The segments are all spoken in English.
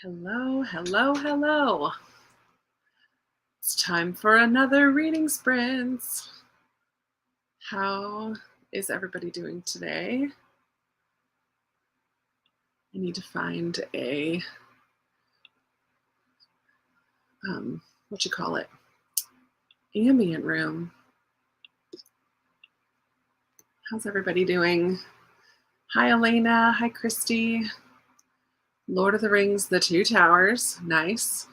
Hello, hello, hello. It's time for another reading sprint. How is everybody doing today? I need to find a, ambient room. How's everybody doing? Hi, Elena. Hi, Christy. Lord of the Rings, The Two Towers. Nice.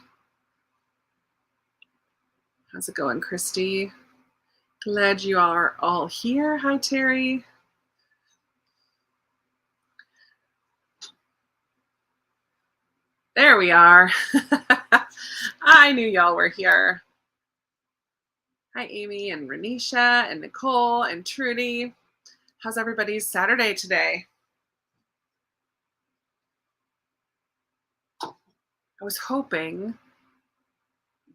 How's it going, Christy? Glad you are all here. Hi, Terry. There we are. I knew y'all were here. Hi, Amy and Renisha and Nicole and Trudy. How's everybody's Saturday today? I was hoping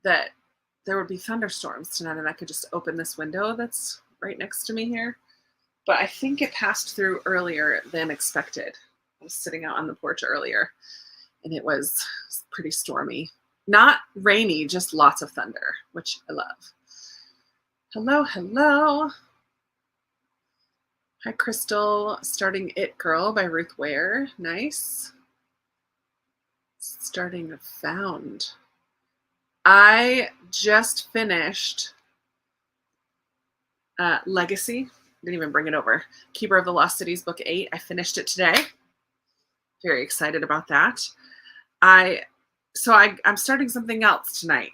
that there would be thunderstorms tonight and I could just open this window that's right next to me here. But I think it passed through earlier than expected. I was sitting out on the porch earlier and it was pretty stormy. Not rainy, just lots of thunder, which I love. Hello, hello. Hi, Crystal. Starting It Girl by Ruth Ware. Nice. Starting Found. I just finished Legacy. Didn't even bring it over. Keeper of the Lost Cities, book 8. I finished it today. Very excited about that. I'm starting something else tonight.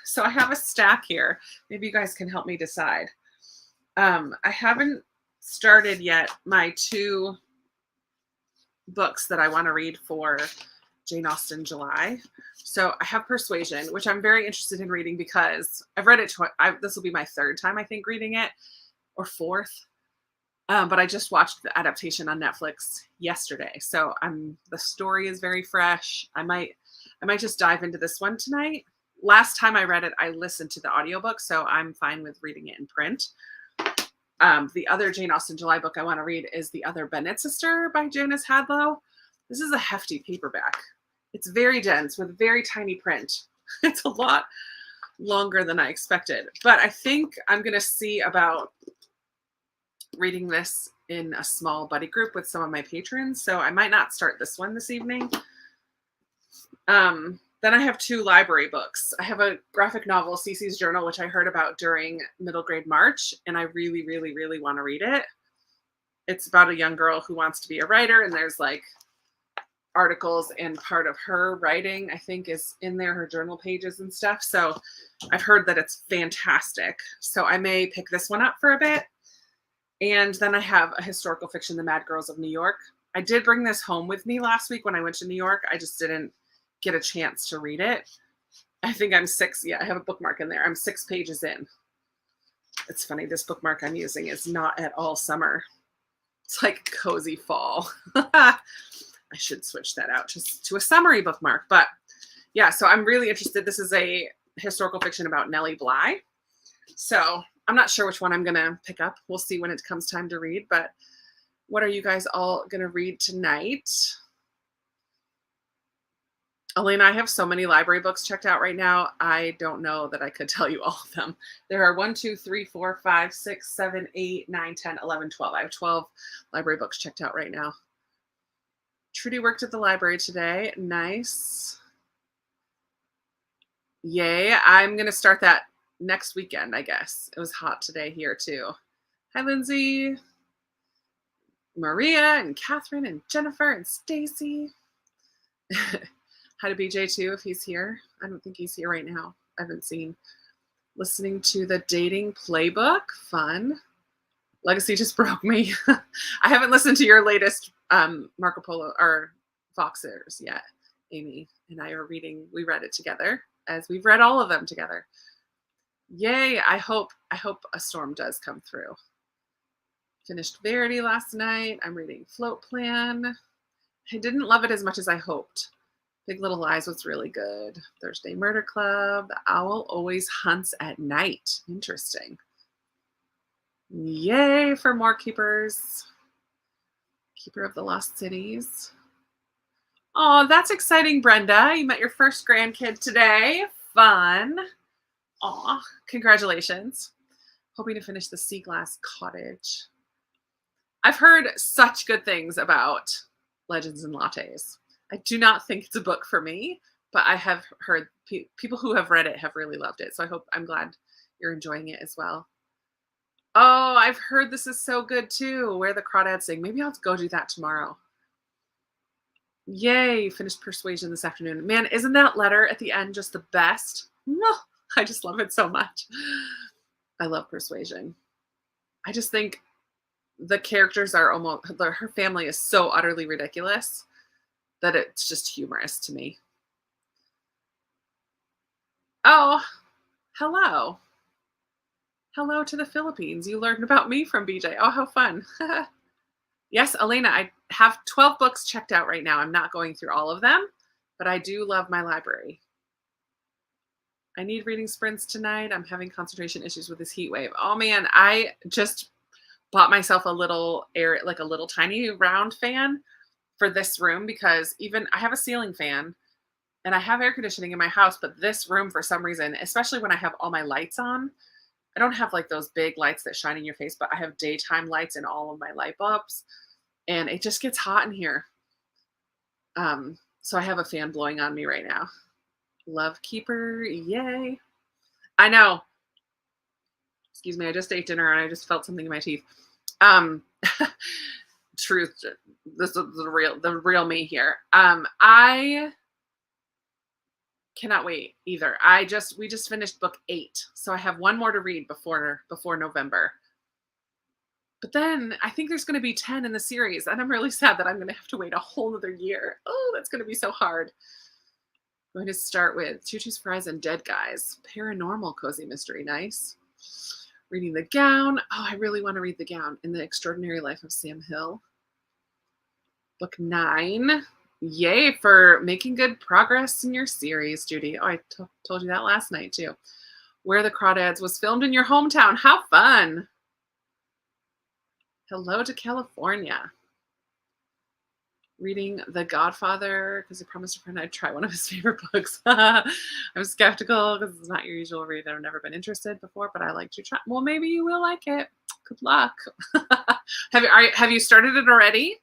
So I have a stack here. Maybe you guys can help me decide. I haven't started yet my 2 books that I want to read for Jane Austen July. So I have Persuasion, which I'm very interested in reading because I've read it this will be my 3rd time, I think, reading it, or 4th. But I just watched the adaptation on Netflix yesterday. So the story is very fresh. I might just dive into this one tonight. Last time I read it, I listened to the audiobook, so I'm fine with reading it in print. The other Jane Austen July book I want to read is The Other Bennet Sister by Janice Hadlow. This is a hefty paperback. It's very dense with very tiny print. It's a lot longer than I expected, but I think I'm going to see about reading this in a small buddy group with some of my patrons. So I might not start this one this evening. Then I have 2 library books. I have a graphic novel, Cece's Journal, which I heard about during middle grade March, and I really, really, really want to read it. It's about a young girl who wants to be a writer, and there's like articles, and part of her writing, I think, is in there, her journal pages and stuff. So I've heard that it's fantastic. So I may pick this one up for a bit. And then I have a historical fiction, The Mad Girls of New York. I did bring this home with me last week when I went to New York. I just didn't get a chance to read it. I think I'm 6. Yeah, I have a bookmark in there. I'm 6 pages in. It's funny. This bookmark I'm using is not at all summer. It's like cozy fall. I should switch that out to a summery bookmark. But yeah, so I'm really interested. This is a historical fiction about Nellie Bly. So I'm not sure which one I'm going to pick up. We'll see when it comes time to read. But what are you guys all going to read tonight? Elena, I have so many library books checked out right now. I don't know that I could tell you all of them. There are 1, 2, 3, 4, 5, 6, 7, 8, 9, 10, 11, 12. I have 12 library books checked out right now. Trudy worked at the library today. Nice. Yay. I'm going to start that next weekend, I guess. It was hot today here too. Hi, Lindsay. Maria and Catherine and Jennifer and Stacy. Hi to BJ too, if he's here. I don't think he's here right now. I haven't seen. Listening to the Dating Playbook. Fun. Legacy just broke me. I haven't listened to your latest Marco Polo or Voxers yet. Amy and I are reading. We read it together, as we've read all of them together. Yay. I hope a storm does come through. Finished Verity last night. I'm reading Float Plan. I didn't love it as much as I hoped. Big Little Lies was really good. Thursday Murder Club. The Owl Always Hunts at Night. Interesting. Yay for more keepers. Keeper of the Lost Cities. Oh, that's exciting, Brenda. You met your first grandkid today. Fun. Aw, congratulations. Hoping to finish the Sea Glass Cottage. I've heard such good things about Legends and Lattes. I do not think it's a book for me, but I have heard people who have read it have really loved it. So I'm glad you're enjoying it as well. Oh, I've heard this is so good too. Where the Crawdads Sing. Maybe I'll go do that tomorrow. Yay, finished Persuasion this afternoon. Man, isn't that letter at the end just the best? No, I just love it so much. I love Persuasion. I just think the characters are her family is so utterly ridiculous that it's just humorous to me. Oh, hello. Hello to the Philippines. You learned about me from BJ. Oh, how fun. Yes, Elena, I have 12 books checked out right now. I'm not going through all of them, but I do love my library. I need reading sprints tonight. I'm having concentration issues with this heat wave. Oh man, I just bought myself a little like a little tiny round fan for this room because I have a ceiling fan and I have air conditioning in my house, but this room for some reason, especially when I have all my lights on, I don't have like those big lights that shine in your face, but I have daytime lights in all of my light bulbs and it just gets hot in here. So I have a fan blowing on me right now. Love Keeper, yay. I know. Excuse me, I just ate dinner and I just felt something in my teeth. Truth, this is the real me here. I cannot wait either. We just finished book 8, so I have one more to read before November. But then I think there's going to be 10 in the series, and I'm really sad that I'm going to have to wait a whole other year. Oh, that's going to be so hard. I'm going to start with Choo Choo Surprise and Dead Guys. Paranormal cozy mystery, nice. Reading The Gown. Oh, I really want to read The Gown. In the Extraordinary Life of Sam Hill. Book 9. Yay for making good progress in your series, Judy. Oh, I told you that last night too. Where the Crawdads was filmed in your hometown. How fun. Hello to California. Reading The Godfather because I promised a friend I'd try one of his favorite books. I'm skeptical because it's not your usual read. I've never been interested before, but I like to try. Well, maybe you will like it. Good luck. Have you started it already?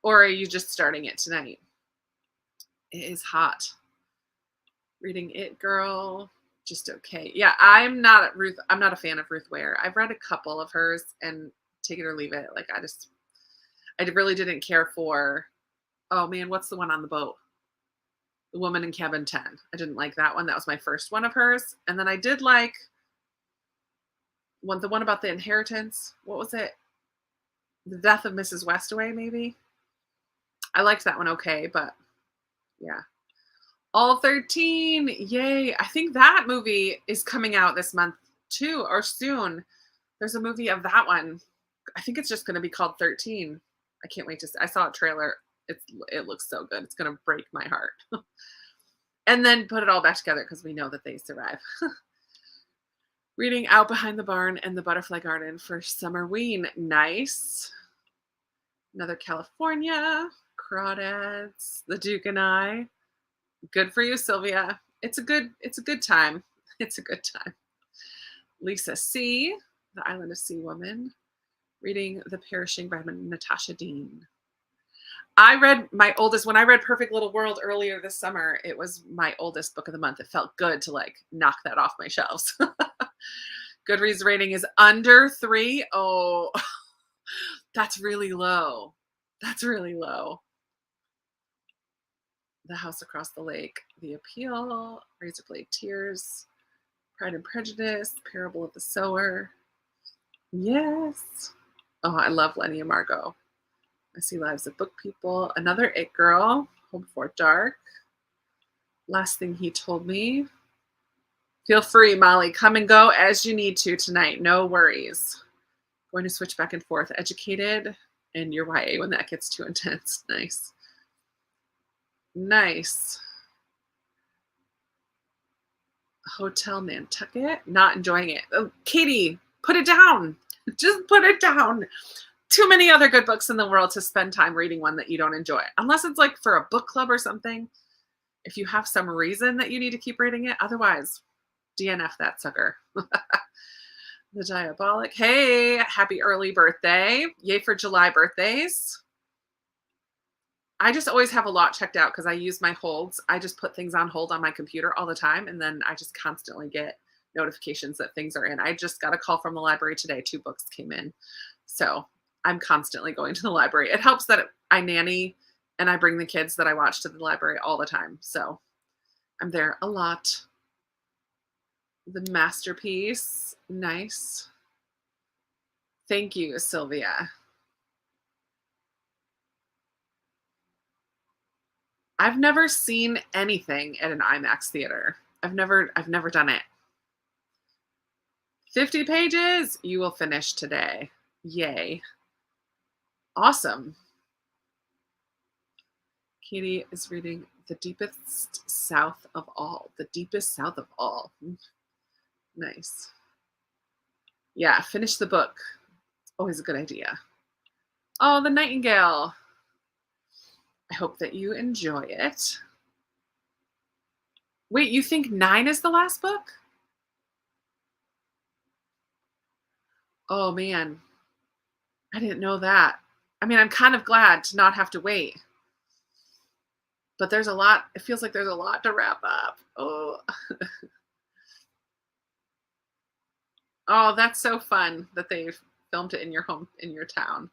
Or are you just starting it tonight? It is hot. Reading It Girl, just okay. Yeah, I'm not a fan of Ruth Ware. I've read a couple of hers and take it or leave it. Like I really didn't care for, oh man, what's the one on the boat? The Woman in Cabin 10. I didn't like that one. That was my first one of hers. And then I did like the one about the inheritance. What was it? The Death of Mrs. Westaway, maybe? I liked that one okay, but yeah. All 13, yay. I think that movie is coming out this month too, or soon. There's a movie of that one. I think it's just going to be called 13. I can't wait to see. I saw a trailer. It looks so good. It's going to break my heart. And then put it all back together because we know that they survive. Reading Out Behind the Barn and the Butterfly Garden for Summerween. Nice. Another California. Crawdads. The Duke and I. Good for you, Sylvia. It's a good time. It's a good time. Lisa C. The Island of Sea Woman. Reading The Perishing by Natasha Dean. I read when I read Perfect Little World earlier this summer, it was my oldest book of the month. It felt good to like knock that off my shelves. Goodreads rating is under 3. Oh, that's really low. That's really low. The House Across the Lake, The Appeal, Razorblade Tears, Pride and Prejudice, Parable of the Sower. Yes. Oh, I love Lenny and Margot. I See Lives of Book People. Another It Girl, Home Before Dark. Last Thing He Told Me. Feel free, Molly. Come and go as you need to tonight. No worries. Going to switch back and forth. Educated and your YA when that gets too intense. Nice. Nice. Hotel Nantucket. Not enjoying it. Oh, Katie, put it down. Just put it down. too many other good books in the world to spend time reading one that you don't enjoy. Unless it's like for a book club or something. If you have some reason that you need to keep reading it, otherwise, DNF that sucker. The Diabolic. Hey, happy early birthday. Yay for July birthdays. I just always have a lot checked out because I use my holds. I just put things on hold on my computer all the time, and then I just constantly get notifications that things are in. I just got a call from the library today. 2 books came in. So I'm constantly going to the library. It helps that I nanny and I bring the kids that I watch to the library all the time. So I'm there a lot. The Masterpiece. Nice. Thank you, Sylvia. I've never seen anything at an IMAX theater. I've never done it. 50 pages you will finish today. Yay. Awesome. Katie is reading The Deepest South of All. The Deepest South of All. Nice. Yeah, finish the book. Always a good idea. Oh, The Nightingale. I hope that you enjoy it. Wait, you think 9 is the last book? Oh, man. I didn't know that. I mean, I'm kind of glad to not have to wait. But there's a lot. It feels like there's a lot to wrap up. Oh. Oh, that's so fun that they filmed it in your home, in your town.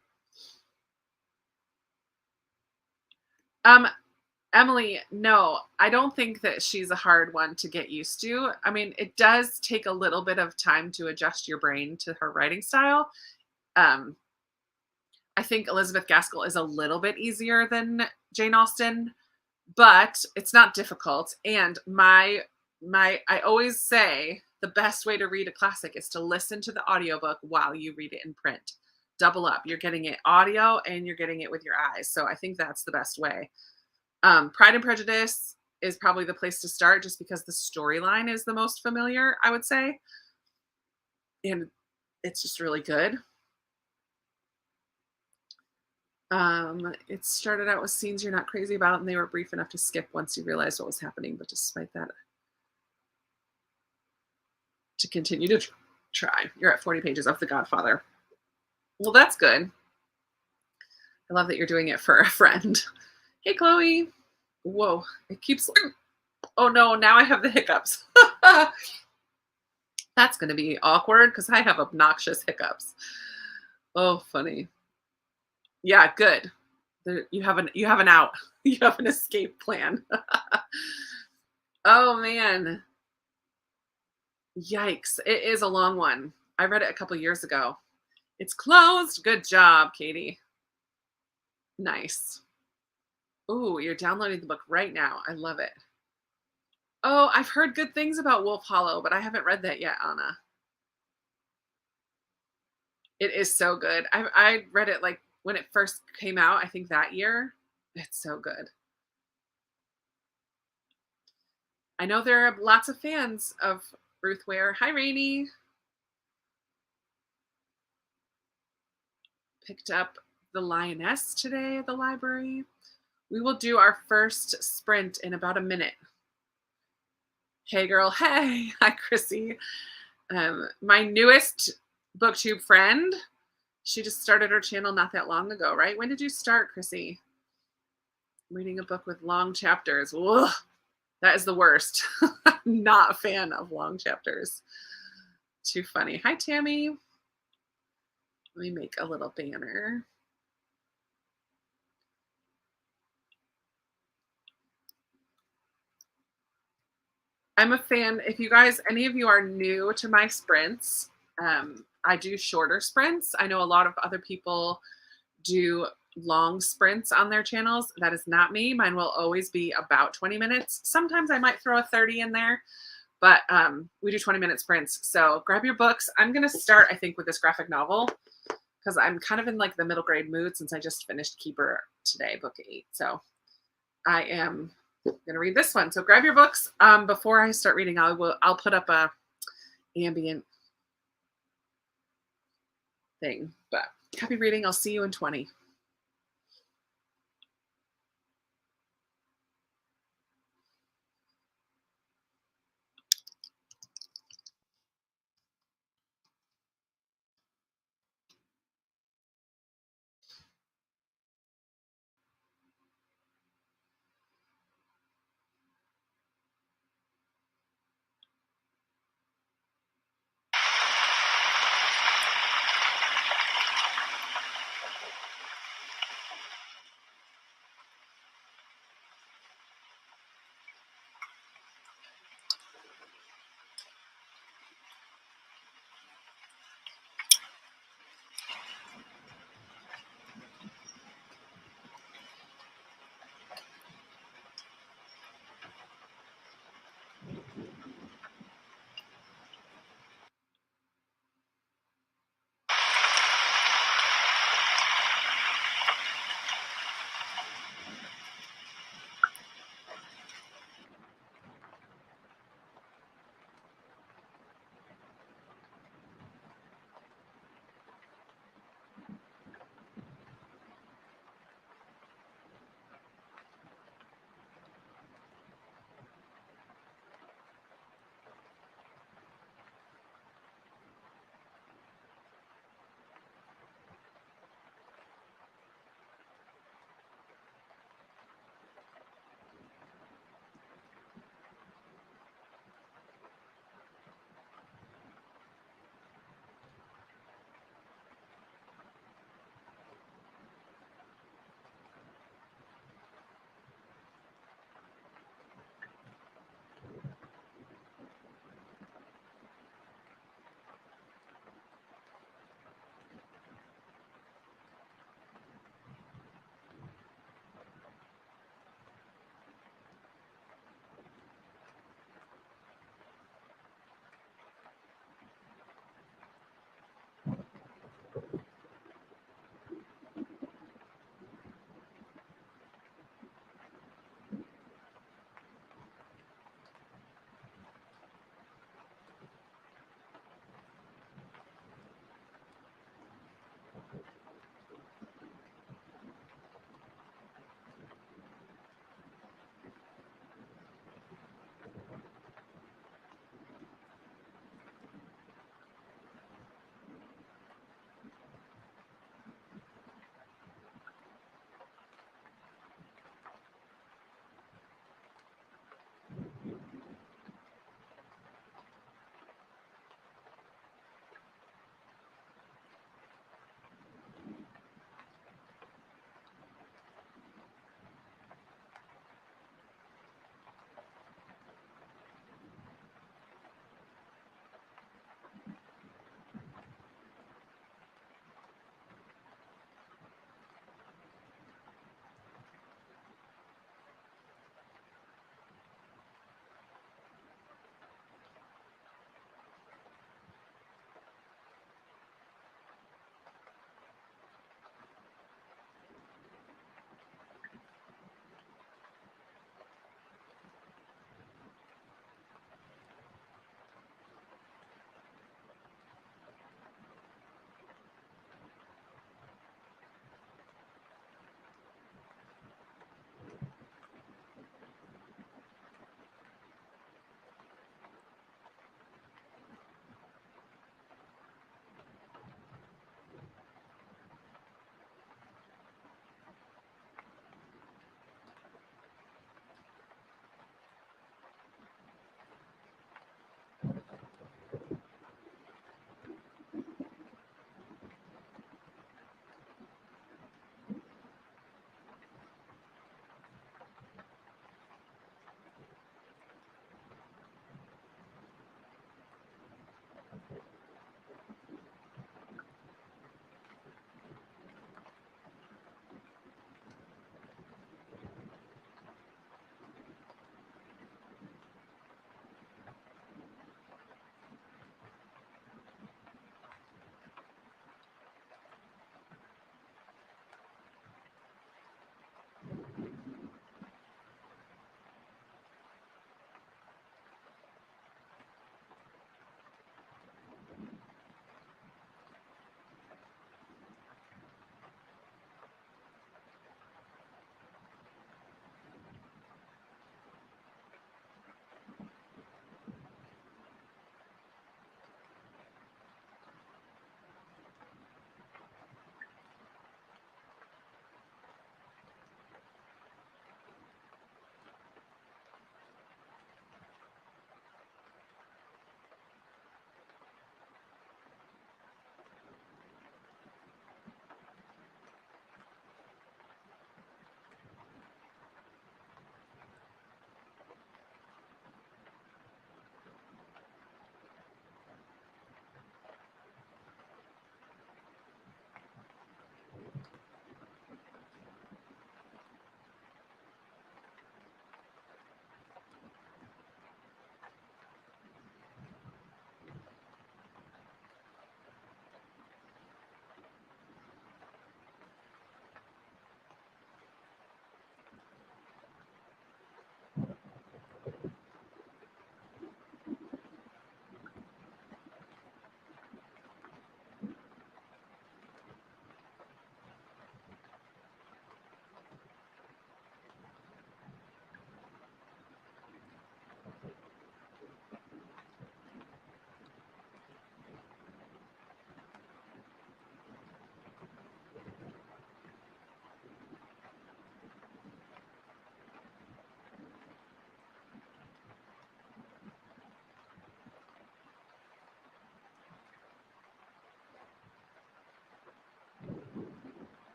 Emily, no, I don't think that she's a hard one to get used to. I mean, it does take a little bit of time to adjust your brain to her writing style. I think Elizabeth Gaskell is a little bit easier than Jane Austen, but it's not difficult. And I always say the best way to read a classic is to listen to the audiobook while you read it in print. Double up. You're getting it audio and you're getting it with your eyes. So I think that's the best way. Pride and Prejudice is probably the place to start just because the storyline is the most familiar, I would say. And it's just really good. It started out with scenes you're not crazy about, and they were brief enough to skip once you realized what was happening. But despite that, to continue to try. You're at 40 pages of The Godfather. Well, that's good. I love that you're doing it for a friend. Hey, Chloe. Whoa, it keeps. Oh no, now I have the hiccups. That's going to be awkward because I have obnoxious hiccups. Oh, funny. Yeah, good. You have an out. You have an escape plan. Oh man. Yikes. It is a long one. I read it a couple years ago. It's closed. Good job, Katie. Nice. Ooh, you're downloading the book right now. I love it. Oh, I've heard good things about Wolf Hollow, but I haven't read that yet, Anna. It is so good. I read it like when it first came out, I think that year. It's so good. I know there are lots of fans of Ruth Ware. Hi, Rainey. Picked up The Lioness today at the library. We will do our first sprint in about a minute. Hey, girl. Hey. Hi, Chrissy. My newest BookTube friend. She just started her channel not that long ago, right? When did you start, Chrissy? Reading a book with long chapters. Whoa, that is the worst. Not a fan of long chapters. Too funny. Hi, Tammy. Let me make a little banner. I'm a fan. If you guys, any of you are new to my sprints, I do shorter sprints. I know a lot of other people do long sprints on their channels. That is not me. Mine will always be about 20 minutes. Sometimes I might throw a 30 in there, but we do 20-minute sprints. So grab your books. I'm going to start, I think, with this graphic novel because I'm kind of in like the middle grade mood since I just finished Keeper today, book 8. So I am going to read this one. So grab your books. Before I start reading, I'll put up a ambient thing, but Happy reading. I'll see you in 20.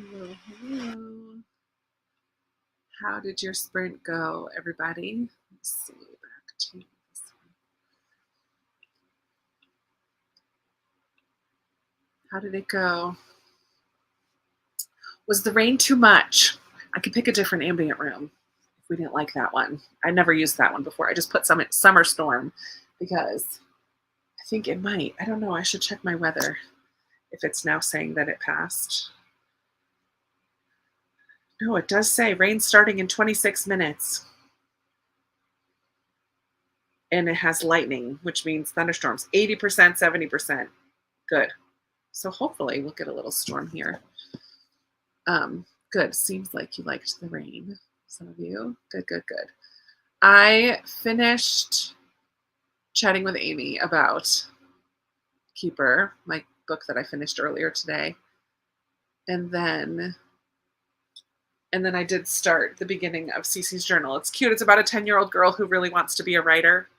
Hello, hello. How did your sprint go, everybody? Let's see, back to this one. How did it go? Was the rain too much? I could pick a different ambient room if we didn't like that one. I never used that one before. I just put some Summer Storm because I think it might. I don't know. I should check my weather if it's now saying that it passed. No, it does say rain starting in 26 minutes. And it has lightning, which means thunderstorms. 80%, 70%. Good. So hopefully we'll get a little storm here. Good. Seems like you liked the rain. Some of you. Good, good, good. I finished chatting with Amy about Keeper, my book that I finished earlier today. And then I did start the beginning of Cece's journal. It's cute. It's about a 10-year-old girl who really wants to be a writer.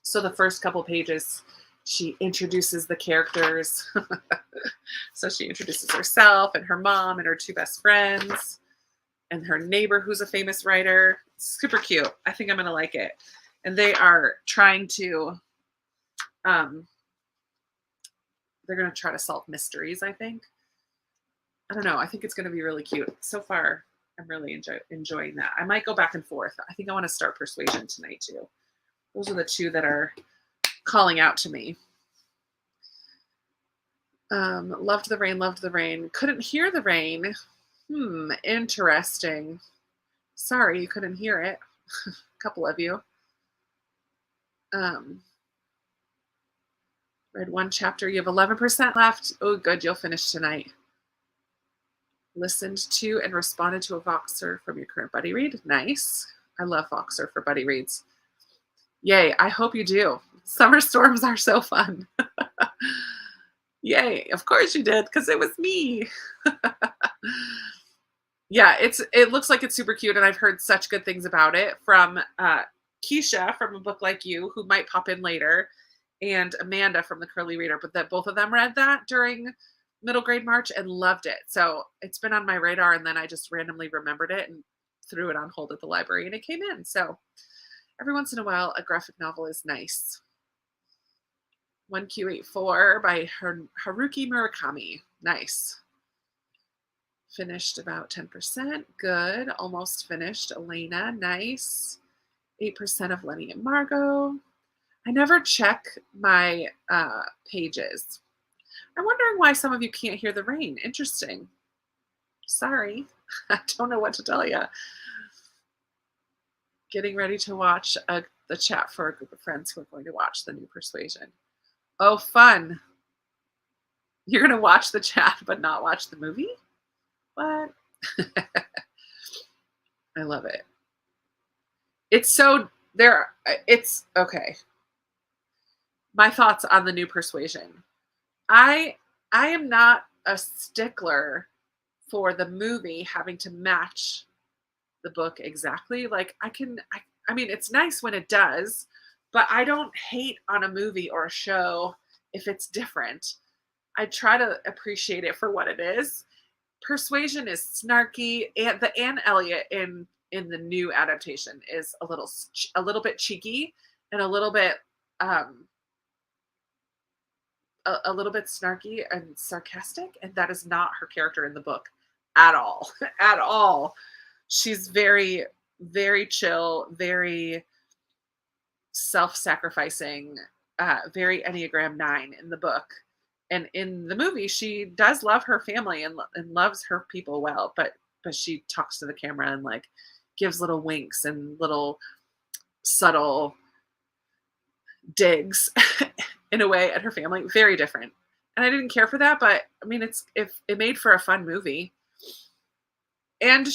So the first couple pages, she introduces the characters. So she introduces herself and her mom and her two best friends and her neighbor who's a famous writer. Super cute. I think I'm going to like it. And they are trying to, they're going to try to solve mysteries, I think. I don't know. I think it's going to be really cute. So far, I'm really enjoying that. I might go back and forth. I think I want to start Persuasion tonight, too. Those are the two that are calling out to me. Loved the rain, loved the rain. Couldn't hear the rain. Interesting. Sorry you couldn't hear it. A couple of you. Read one chapter. You have 11% left. Oh, good. You'll finish tonight. Listened to and responded to a Voxer from your current buddy read. Nice. I love Voxer for buddy reads. Yay. I hope you do. Summer storms are so fun. Yay. Of course you did, because it was me. Yeah, it looks like it's super cute, and I've heard such good things about it from Keisha from A Book Like You, who might pop in later, and Amanda from The Curly Reader, but that both of them read that during middle grade March and loved it. So it's been on my radar, and then I just randomly remembered it and threw it on hold at the library, and it came in. So every once in a while, a graphic novel is nice. 1Q84 by Haruki Murakami. Nice. Finished about 10%. Good. Almost finished. Elena. Nice. 8% of Lenny and Margot. I never check my pages. I'm wondering why some of you can't hear the rain. Interesting. Sorry. I don't know what to tell you. Getting ready to watch the chat for a group of friends who are going to watch the new Persuasion. Oh, fun. You're going to watch the chat but not watch the movie? What? I love it. It's so there. It's okay. My thoughts on the new Persuasion. I am not a stickler for the movie having to match the book exactly. Like I mean, it's nice when it does, but I don't hate on a movie or a show if it's different. I try to appreciate it for what it is. Persuasion is snarky, and the Anne Elliot in the new adaptation is a little bit cheeky and a little bit snarky and sarcastic, and that is not her character in the book at all. At all. She's very, very chill, very self-sacrificing, very Enneagram 9 in the book. And in the movie, she does love her family and loves her people well, but she talks to the camera and like gives little winks and little subtle digs in a way at her family. Very different. And I didn't care for that, but I mean, it made for a fun movie. And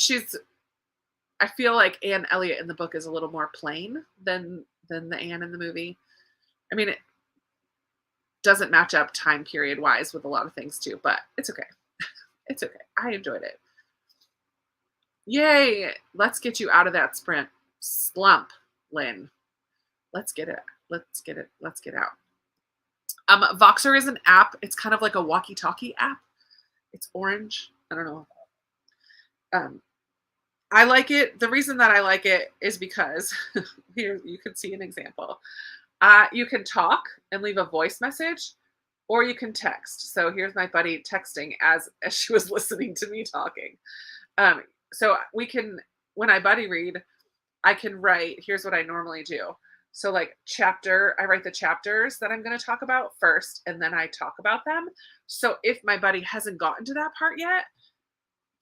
I feel like Anne Elliot in the book is a little more plain than the Anne in the movie. I mean, it doesn't match up time period wise with a lot of things too, but it's okay. It's okay. I enjoyed it. Yay. Let's get you out of that sprint slump, Lynn. Let's get it. Let's get out. Voxer is an app. It's kind of like a walkie-talkie app. It's orange. I don't know. Um, I like it. The reason that I like it is because here you can see an example. You can talk and leave a voice message, or you can text. So here's my buddy texting as she was listening to me talking. Um, so we can when I buddy read, I can write. Here's what I normally do. So like I write the chapters that I'm going to talk about first, and then I talk about them. So if my buddy hasn't gotten to that part yet,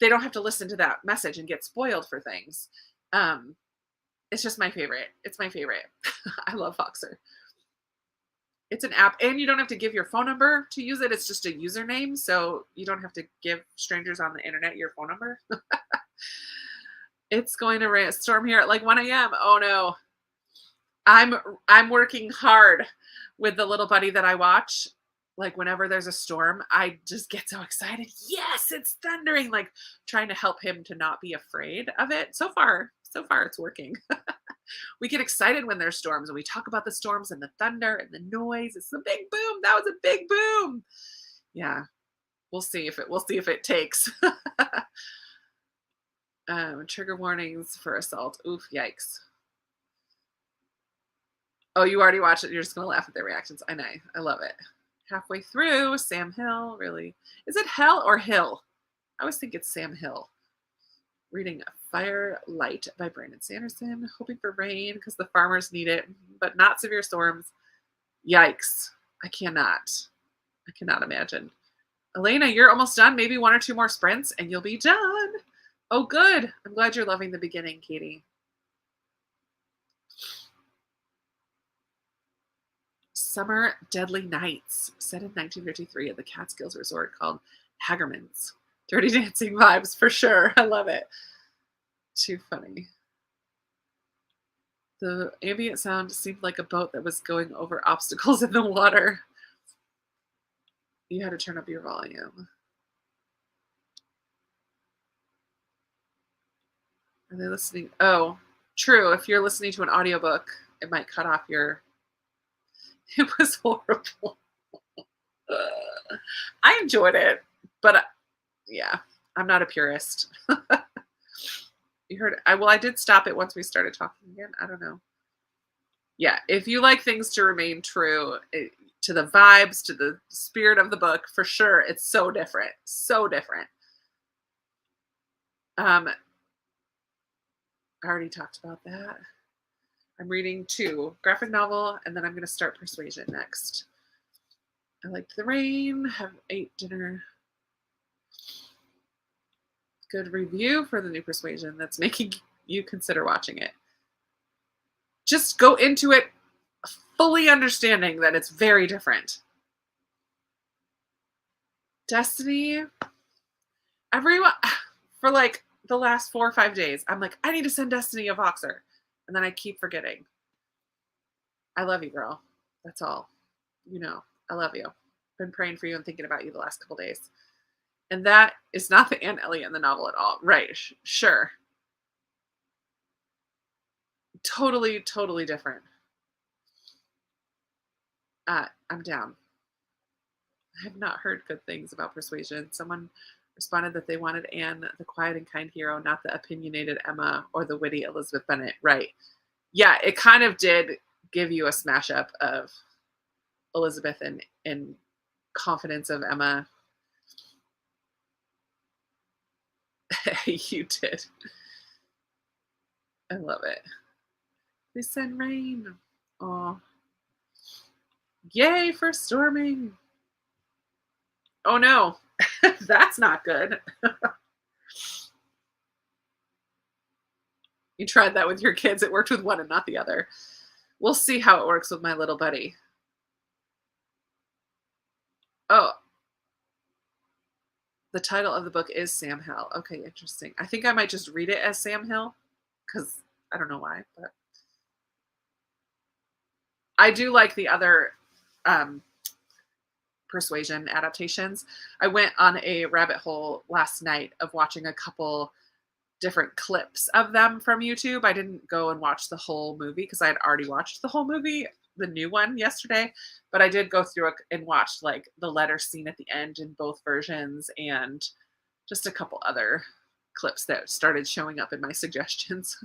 they don't have to listen to that message and get spoiled for things. Um, it's just my favorite. It's my favorite. I love Voxer. It's an app, and you don't have to give your phone number to use it. It's just a username, so you don't have to give strangers on the internet your phone number. It's going to storm here at like 1 a.m. Oh no. I'm working hard with the little buddy that I watch. Like whenever there's a storm, I just get so excited. Yes, it's thundering. Like trying to help him to not be afraid of it. So far it's working. We get excited when there's storms and we talk about the storms and the thunder and the noise. It's the big boom. That was a big boom. Yeah. We'll see if it takes. Trigger warnings for assault. Oof, yikes. Oh, you already watched it. You're just going to laugh at their reactions. I know. I love it. Halfway through, Sam Hill, really. Is it Hell or Hill? I always think it's Sam Hill. Reading Firelight by Brandon Sanderson. Hoping for rain because the farmers need it, but not severe storms. Yikes. I cannot imagine. Elena, you're almost done. Maybe 1 or 2 more sprints and you'll be done. Oh, good. I'm glad you're loving the beginning, Katie. Summer Deadly Nights, set in 1953 at the Catskills resort called Hagerman's. Dirty Dancing vibes for sure. I love it. Too funny. The ambient sound seemed like a boat that was going over obstacles in the water. You had to turn up your volume. Are they listening? Oh, true. If you're listening to an audiobook, it might cut off your... It was horrible. I enjoyed it, but yeah, I'm not a purist. You heard I did stop it once we started talking again. I don't know. Yeah, if you like things to remain true to the vibes, to the spirit of the book, for sure, it's so different. So different. I already talked about that. I'm reading 2 graphic novel, and then I'm going to start Persuasion next. I liked the rain, ate dinner. Good review for the new Persuasion that's making you consider watching it. Just go into it fully understanding that it's very different. Destiny, everyone, for like the last 4 or 5 days, I'm like, I need to send Destiny a Voxer. And then I keep forgetting. I love you, girl. That's all. You know, I love you. Been praying for you and thinking about you the last couple days. And that is not the Aunt Ellie in the novel at all. Right. Sure. Totally, totally different. I'm down. I have not heard good things about Persuasion. Someone responded that they wanted Anne, the quiet and kind hero, not the opinionated Emma or the witty Elizabeth Bennet. Right. Yeah, it kind of did give you a smash up of Elizabeth and confidence of Emma. You did. I love it. They send rain. Oh. Yay for storming. Oh no. That's not good. You tried that with your kids. It worked with one and not the other. We'll see how it works with my little buddy. Oh. The title of the book is Sam Hill. Okay, interesting. I think I might just read it as Sam Hill because I don't know why, but I do like the other Persuasion adaptations. I went on a rabbit hole last night of watching a couple different clips of them from YouTube. I didn't go and watch the whole movie because I had already watched the whole movie, the new one, yesterday, but I did go through it and watched like the letter scene at the end in both versions and Just a couple other clips that started showing up in my suggestions.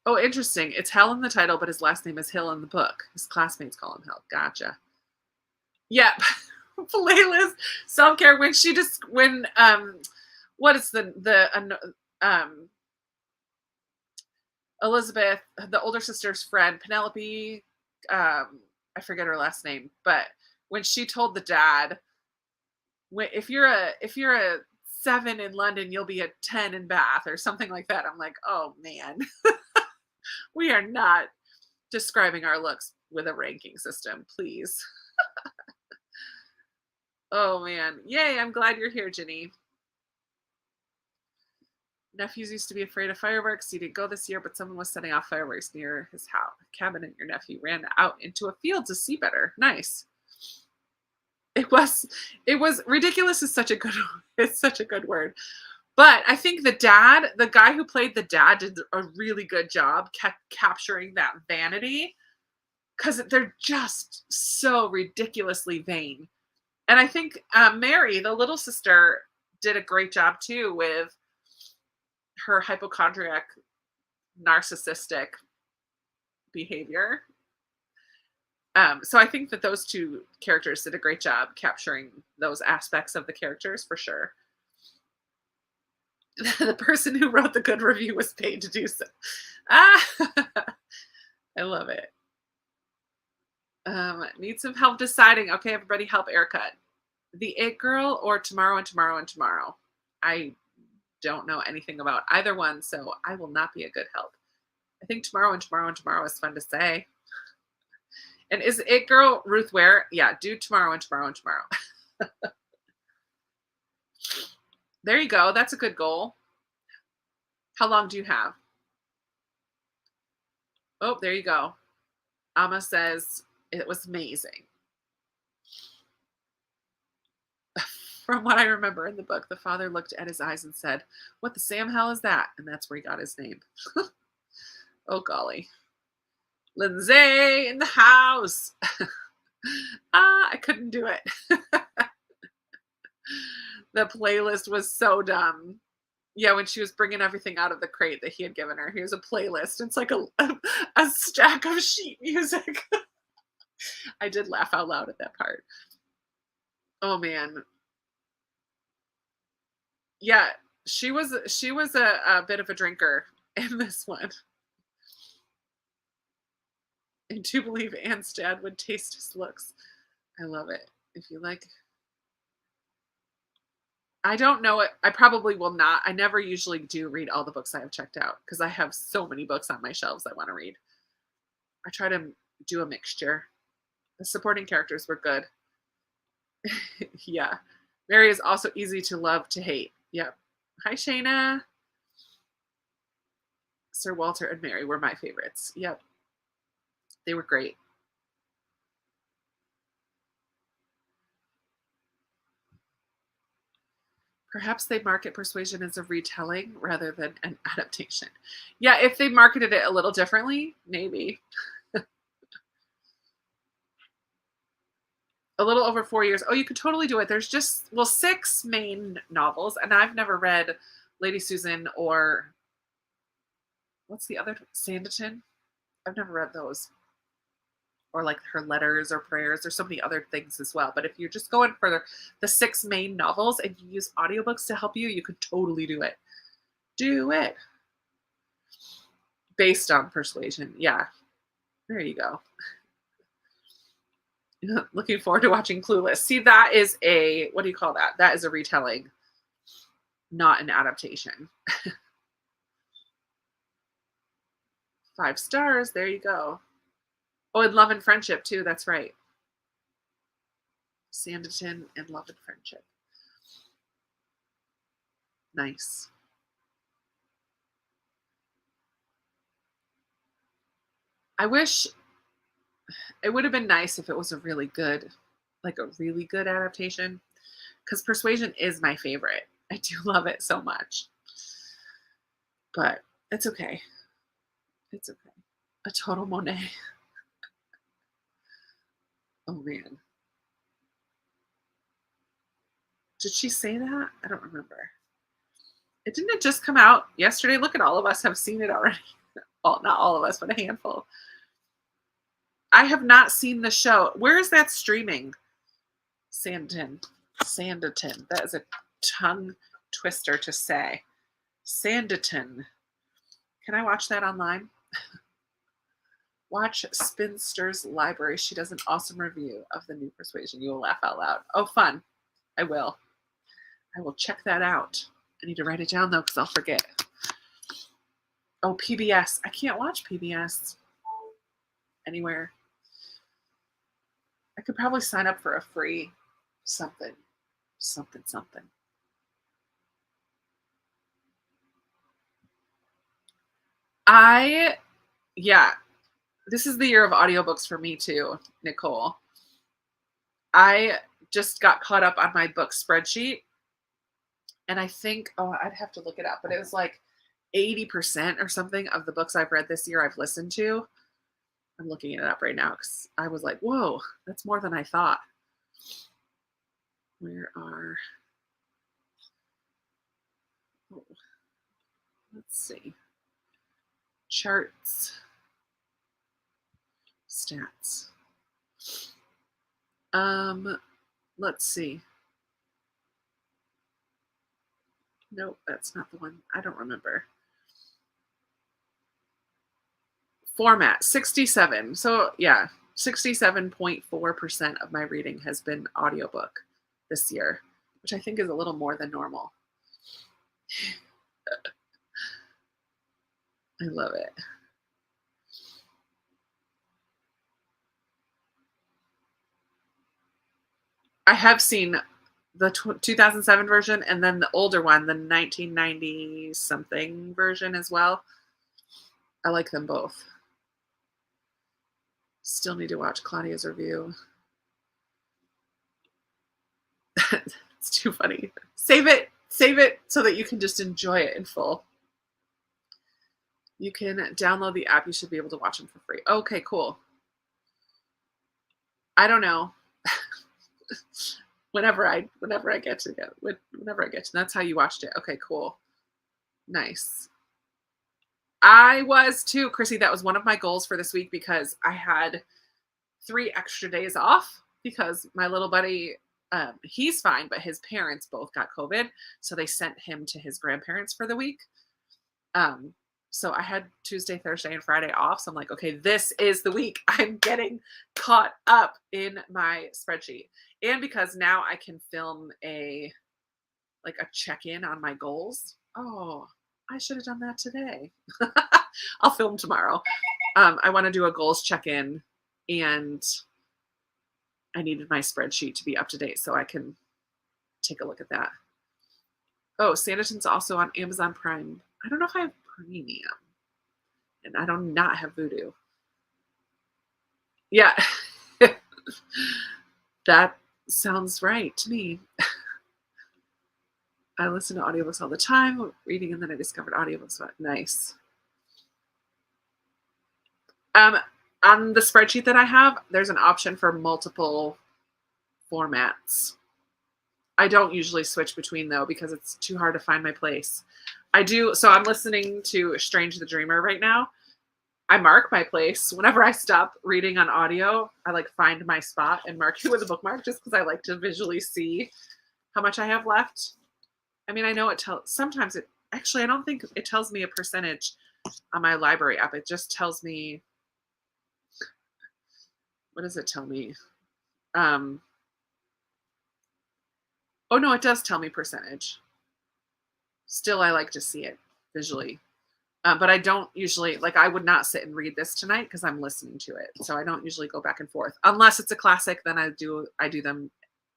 Oh, interesting. It's Hell in the title, but his last name is Hill in the book. His classmates call him Hell. Gotcha. Yep. Playlist self-care when she just what is Elizabeth, the older sister's friend, Penelope, I forget her last name, but when she told the dad, if you're a 7 in London, you'll be a 10 in Bath or something like that. I'm like, oh man, we are not describing our looks with a ranking system, please. Oh man. Yay, I'm glad you're here, Ginny. Nephews used to be afraid of fireworks. He didn't go this year, but someone was setting off fireworks near his house cabin, and your nephew ran out into a field to see better. Nice. It was ridiculous is such a good it's such a good word. But I think the guy who played the dad did a really good job capturing that vanity, because they're just so ridiculously vain. And I think Mary, the little sister, did a great job too with her hypochondriac, narcissistic behavior. So I think that those two characters did a great job capturing those aspects of the characters for sure. The person who wrote the good review was paid to do so. Ah, I love it. Need some help deciding. Okay, everybody help Erica. The It Girl or Tomorrow and Tomorrow and Tomorrow? I don't know anything about either one, so I will not be a good help. I think Tomorrow and Tomorrow and Tomorrow is fun to say. And is It Girl Ruth Ware? Yeah, do Tomorrow and Tomorrow and Tomorrow. There you go. That's a good goal. How long do you have? Oh, there you go. Amma says it was amazing. From what I remember in the book, the father looked at his eyes and said, "What the Sam hell is that?" And that's where he got his name. Oh, golly. Lindsay in the house. I couldn't do it. The playlist was so dumb. Yeah, when she was bringing everything out of the crate that he had given her, here's a playlist. It's like a stack of sheet music. I did laugh out loud at that part. Oh man. Yeah, she was a bit of a drinker in this one. And to believe Anne's dad would taste his looks. I love it. If you like, I don't know it. I probably will not. I never usually do read all the books I have checked out because I have so many books on my shelves I want to read. I try to do a mixture. The supporting characters were good. Yeah. Mary is also easy to love to hate. Yep. Hi, Shayna. Sir Walter and Mary were my favorites. Yep. They were great. Perhaps they market Persuasion as a retelling rather than an adaptation. Yeah, if they marketed it a little differently, maybe. A little over 4 years. Oh, you could totally do it. There's just, 6 main novels, and I've never read Lady Susan or what's the other? Sanditon? I've never read those. Or like her letters or prayers. There's so many other things as well. But if you're just going for the 6 main novels and you use audiobooks to help you, you could totally do it. Do it. Based on Persuasion. Yeah. There you go. Looking forward to watching Clueless. See, that is what do you call that? That is a retelling, not an adaptation. 5 stars. There you go. Oh, and Love and Friendship, too. That's right. Sanditon and Love and Friendship. Nice. I wish it would have been nice if it was a really good adaptation, because Persuasion is my favorite. I do love it so much. But it's okay. It's okay. A total Monet. Oh man. Did she say that? I don't remember. Didn't it just come out yesterday? Look at all of us have seen it already. Well, not all of us, but a handful. I have not seen the show. Where is that streaming? Sanditon. Sanditon. That is a tongue twister to say. Sanditon. Can I watch that online? Watch Spinster's Library. She does an awesome review of the new Persuasion. You will laugh out loud. Oh, fun. I will. I will check that out. I need to write it down, though, because I'll forget. Oh, PBS. I can't watch PBS anywhere. I could probably sign up for a free something. Yeah, this is the year of audiobooks for me too, Nicole. I just got caught up on my book spreadsheet. And I think, I'd have to look it up, but it was like 80% or something of the books I've read this year I've listened to. I'm looking it up right now because I was like, whoa, that's more than I thought. Let's see. Charts. Stats. Let's see. Nope, that's not the one. I don't remember. Format 67. So yeah, 67.4% of my reading has been audiobook this year, which I think is a little more than normal. I love it. I have seen the 2007 version and then the older one, the 1990 something version as well. I like them both. Still need to watch Claudia's review. It's too funny. Save it so that you can just enjoy it in full. You can download the app. You should be able to watch them for free. Okay, cool. I don't know. whenever I get to that's how you watched it. Okay, cool. Nice. I was too, Chrissy. That was one of my goals for this week because I had 3 extra days off because my little buddy, he's fine, but his parents both got COVID. So they sent him to his grandparents for the week. So I had Tuesday, Thursday, and Friday off. So I'm like, okay, this is the week I'm getting caught up in my spreadsheet. And because now I can film a check-in on my goals. Oh, I should have done that today. I'll film tomorrow. I want to do a goals check-in, and I needed my spreadsheet to be up to date so I can take a look at that. Oh, Sanditon's also on Amazon Prime. I don't know if I have Premium, and I do not have Vudu. Yeah, that sounds right to me. I listen to audiobooks all the time, reading, and then I discovered audiobooks. Nice. On the spreadsheet that I have, there's an option for multiple formats. I don't usually switch between though because it's too hard to find my place. I do. So I'm listening to Strange the Dreamer right now. I mark my place whenever I stop reading on audio. I find my spot and mark it with a bookmark just because I like to visually see how much I have left. I mean, I know it tells. Sometimes it actually, I don't think it tells me a percentage on my library app. It just tells me. What does it tell me? Oh no, it does tell me percentage. Still, I like to see it visually. But I don't usually, I would not sit and read this tonight because I'm listening to it. So I don't usually go back and forth. Unless it's a classic, then I do them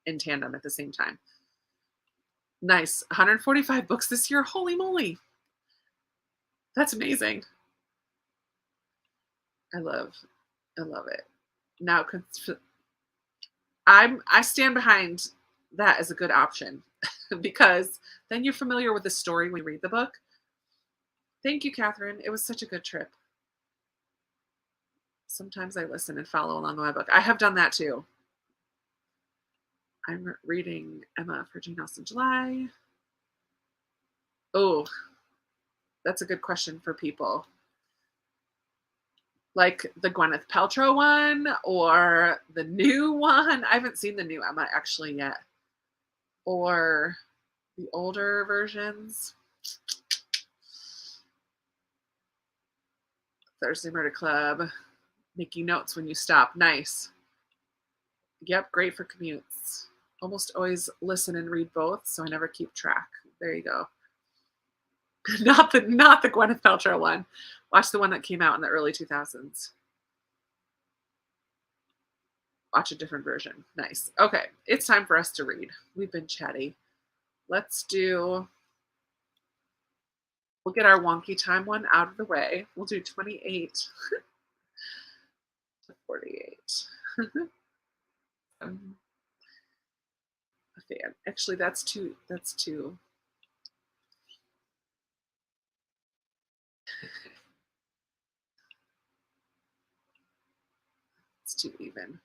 in tandem at the same time. Nice. 145 books this year. Holy moly. That's amazing. I love it. Now, I stand behind that as a good option because then you're familiar with the story when you read the book. Thank you, Catherine. It was such a good trip. Sometimes I listen and follow along with my book. I have done that too. I'm reading Emma for Jane Austen July. Oh, that's a good question for people. Like the Gwyneth Paltrow one or the new one? I haven't seen the new Emma actually yet. Or the older versions. Thursday Murder Club. Making notes when you stop. Nice. Yep, great for commutes. Almost always listen and read both, so I never keep track. There you go. Not the Gwyneth Paltrow one. Watch the one that came out in the early 2000s. Watch a different version. Nice. Okay, it's time for us to read. We've been chatty. Let's do, we'll get our wonky time one out of the way. We'll do 28 to 48. A fan. Actually, that's too. It's too even.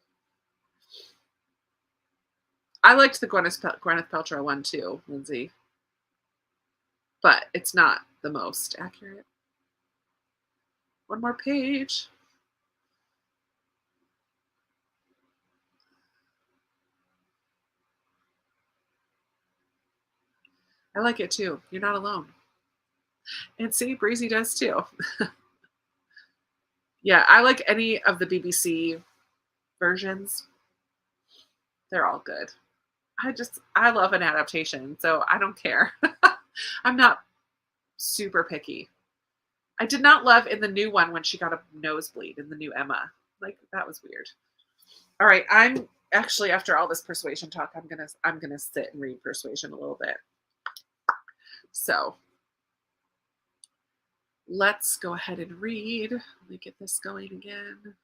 I liked the Gwyneth Paltrow one too, Lindsay. But it's not the most accurate. One more page. I like it too. You're not alone. And see, Breezy does too. Yeah, I like any of the BBC versions. They're all good. I love an adaptation, so I don't care. I'm not super picky. I did not love in the new one when she got a nosebleed in the new Emma. Like that was weird. All right, I'm actually after all this persuasion talk, I'm gonna sit and read persuasion a little bit. So let's go ahead and read. Let me get this going again.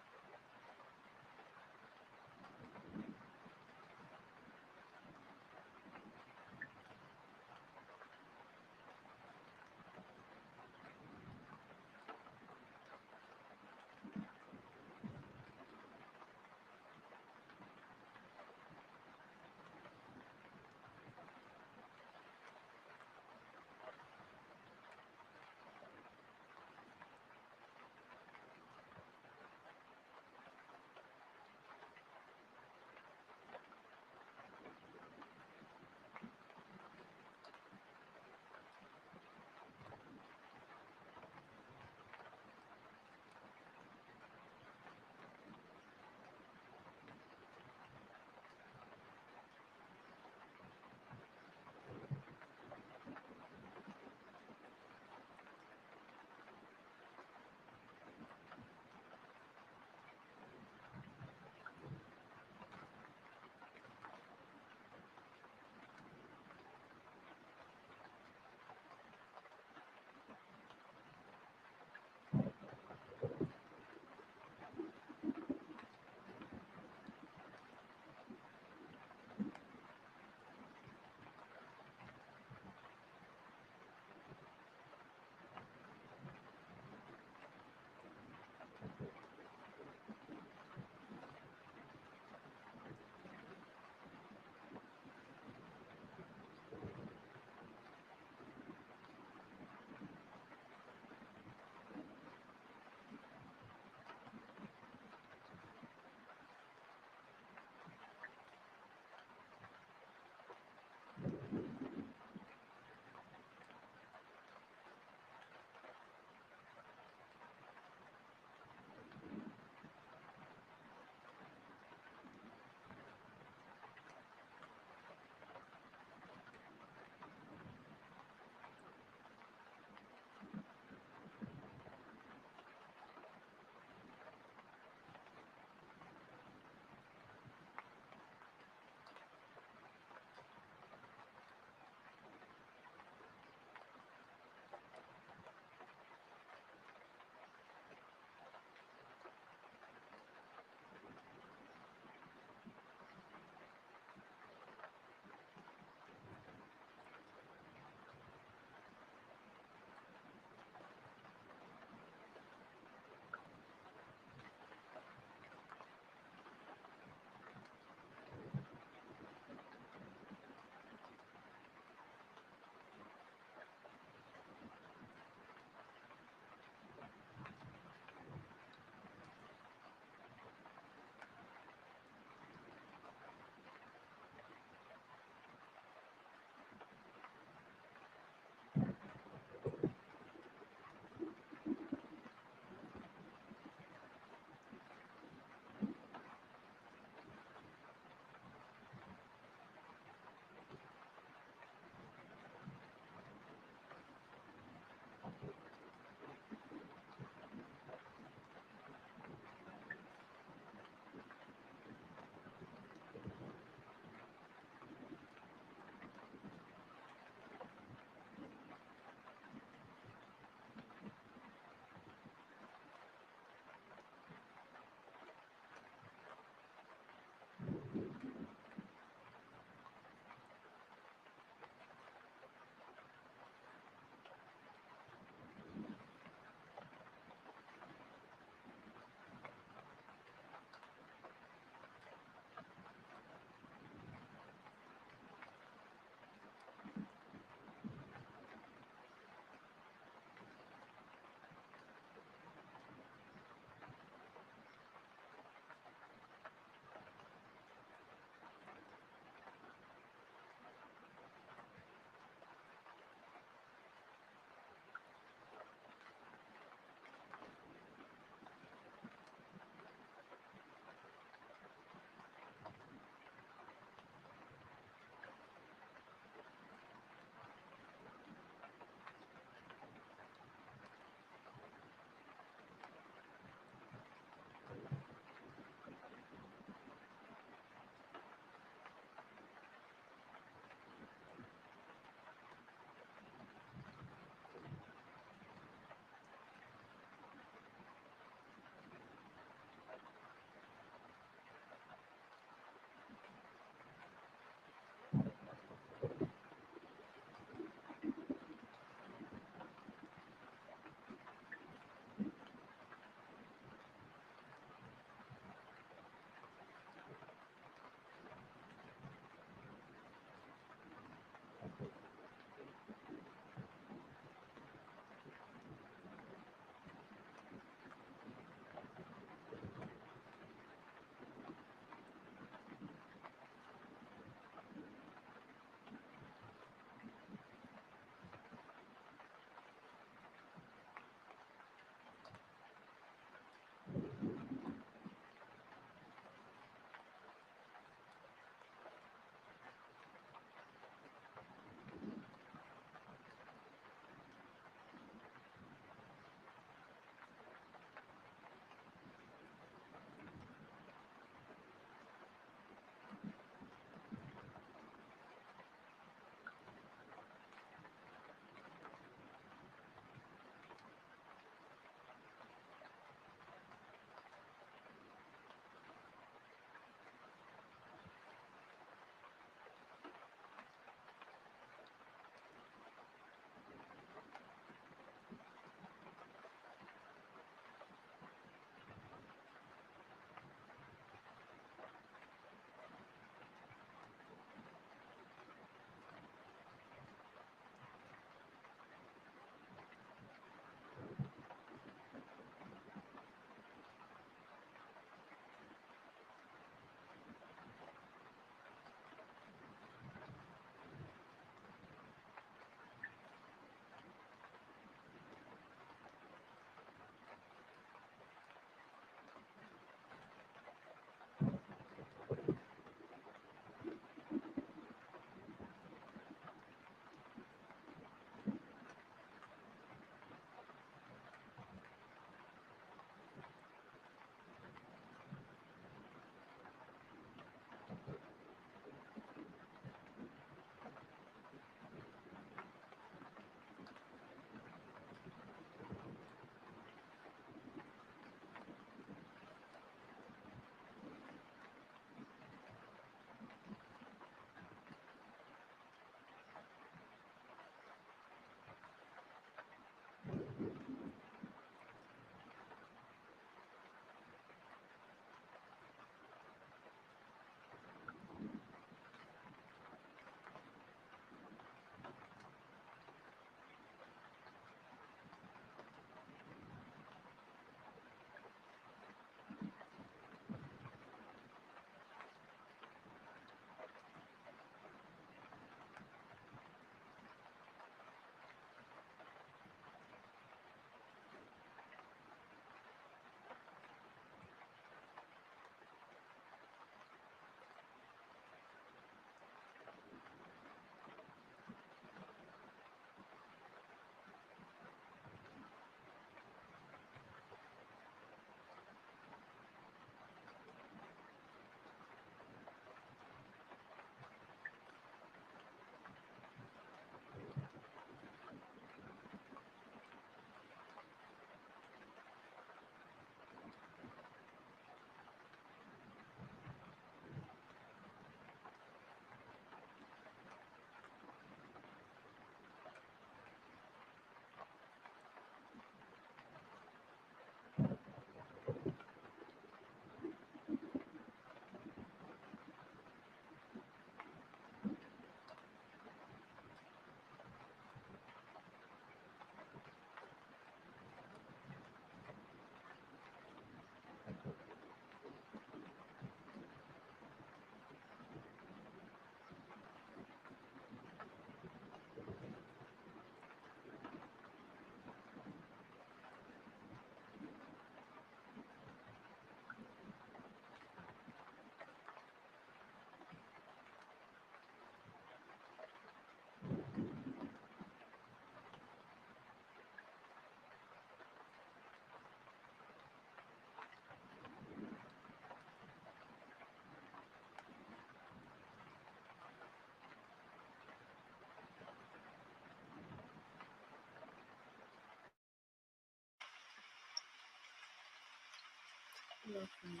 Hello, friends.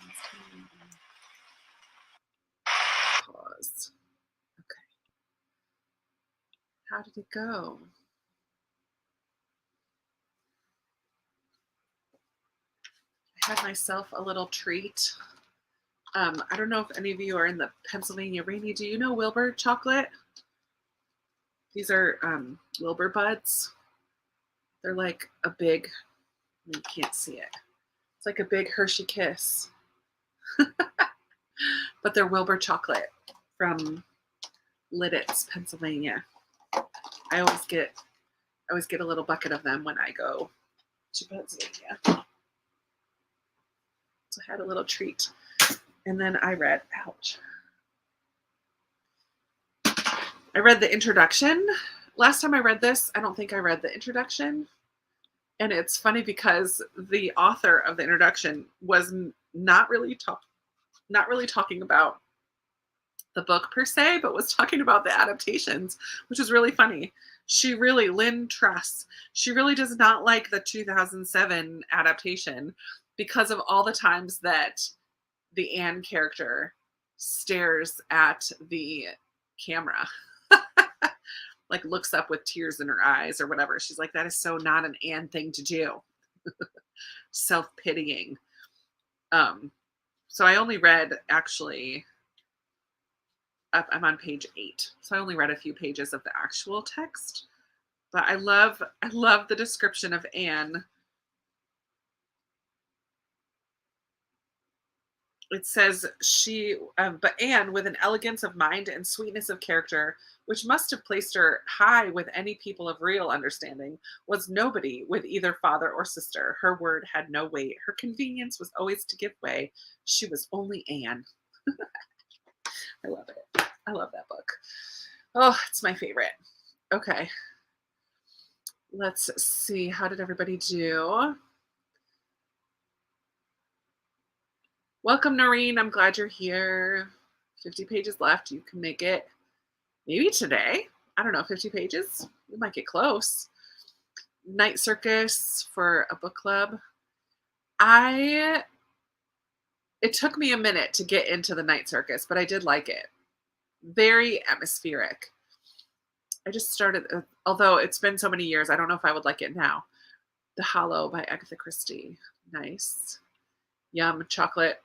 Pause. Okay. How did it go? I had myself a little treat. I don't know if any of you are in the Pennsylvania Rainy. Do you know Wilbur chocolate? These are Wilbur buds. They're like a big, you can't see it. It's like a big Hershey Kiss. But they're Wilbur chocolate from Lidditz, Pennsylvania. I always get a little bucket of them when I go to Pennsylvania. So I had a little treat. And then I read, ouch. I read the introduction. Last time I read this, I don't think I read the introduction. And it's funny because the author of the introduction was not really talking about the book per se, but was talking about the adaptations, which is really funny. Lynn Truss, she really does not like the 2007 adaptation because of all the times that the Anne character stares at the camera. Like looks up with tears in her eyes or whatever. She's like, that is so not an Anne thing to do. Self-pitying. So I only read actually, I'm on page 8. So I only read a few pages of the actual text. But I love the description of Anne. It says but Anne, with an elegance of mind and sweetness of character, which must have placed her high with any people of real understanding, was nobody with either father or sister. Her word had no weight. Her convenience was always to give way. She was only Anne. I love it. I love that book. Oh, it's my favorite. Okay. Let's see. How did everybody do? Welcome, Noreen. I'm glad you're here. 50 pages left. You can make it maybe today. I don't know, 50 pages. You might get close. Night Circus for a book club. It took me a minute to get into the Night Circus, but I did like it. Very atmospheric. I just started, although it's been so many years, I don't know if I would like it now. The Hollow by Agatha Christie. Nice. Yum, chocolate.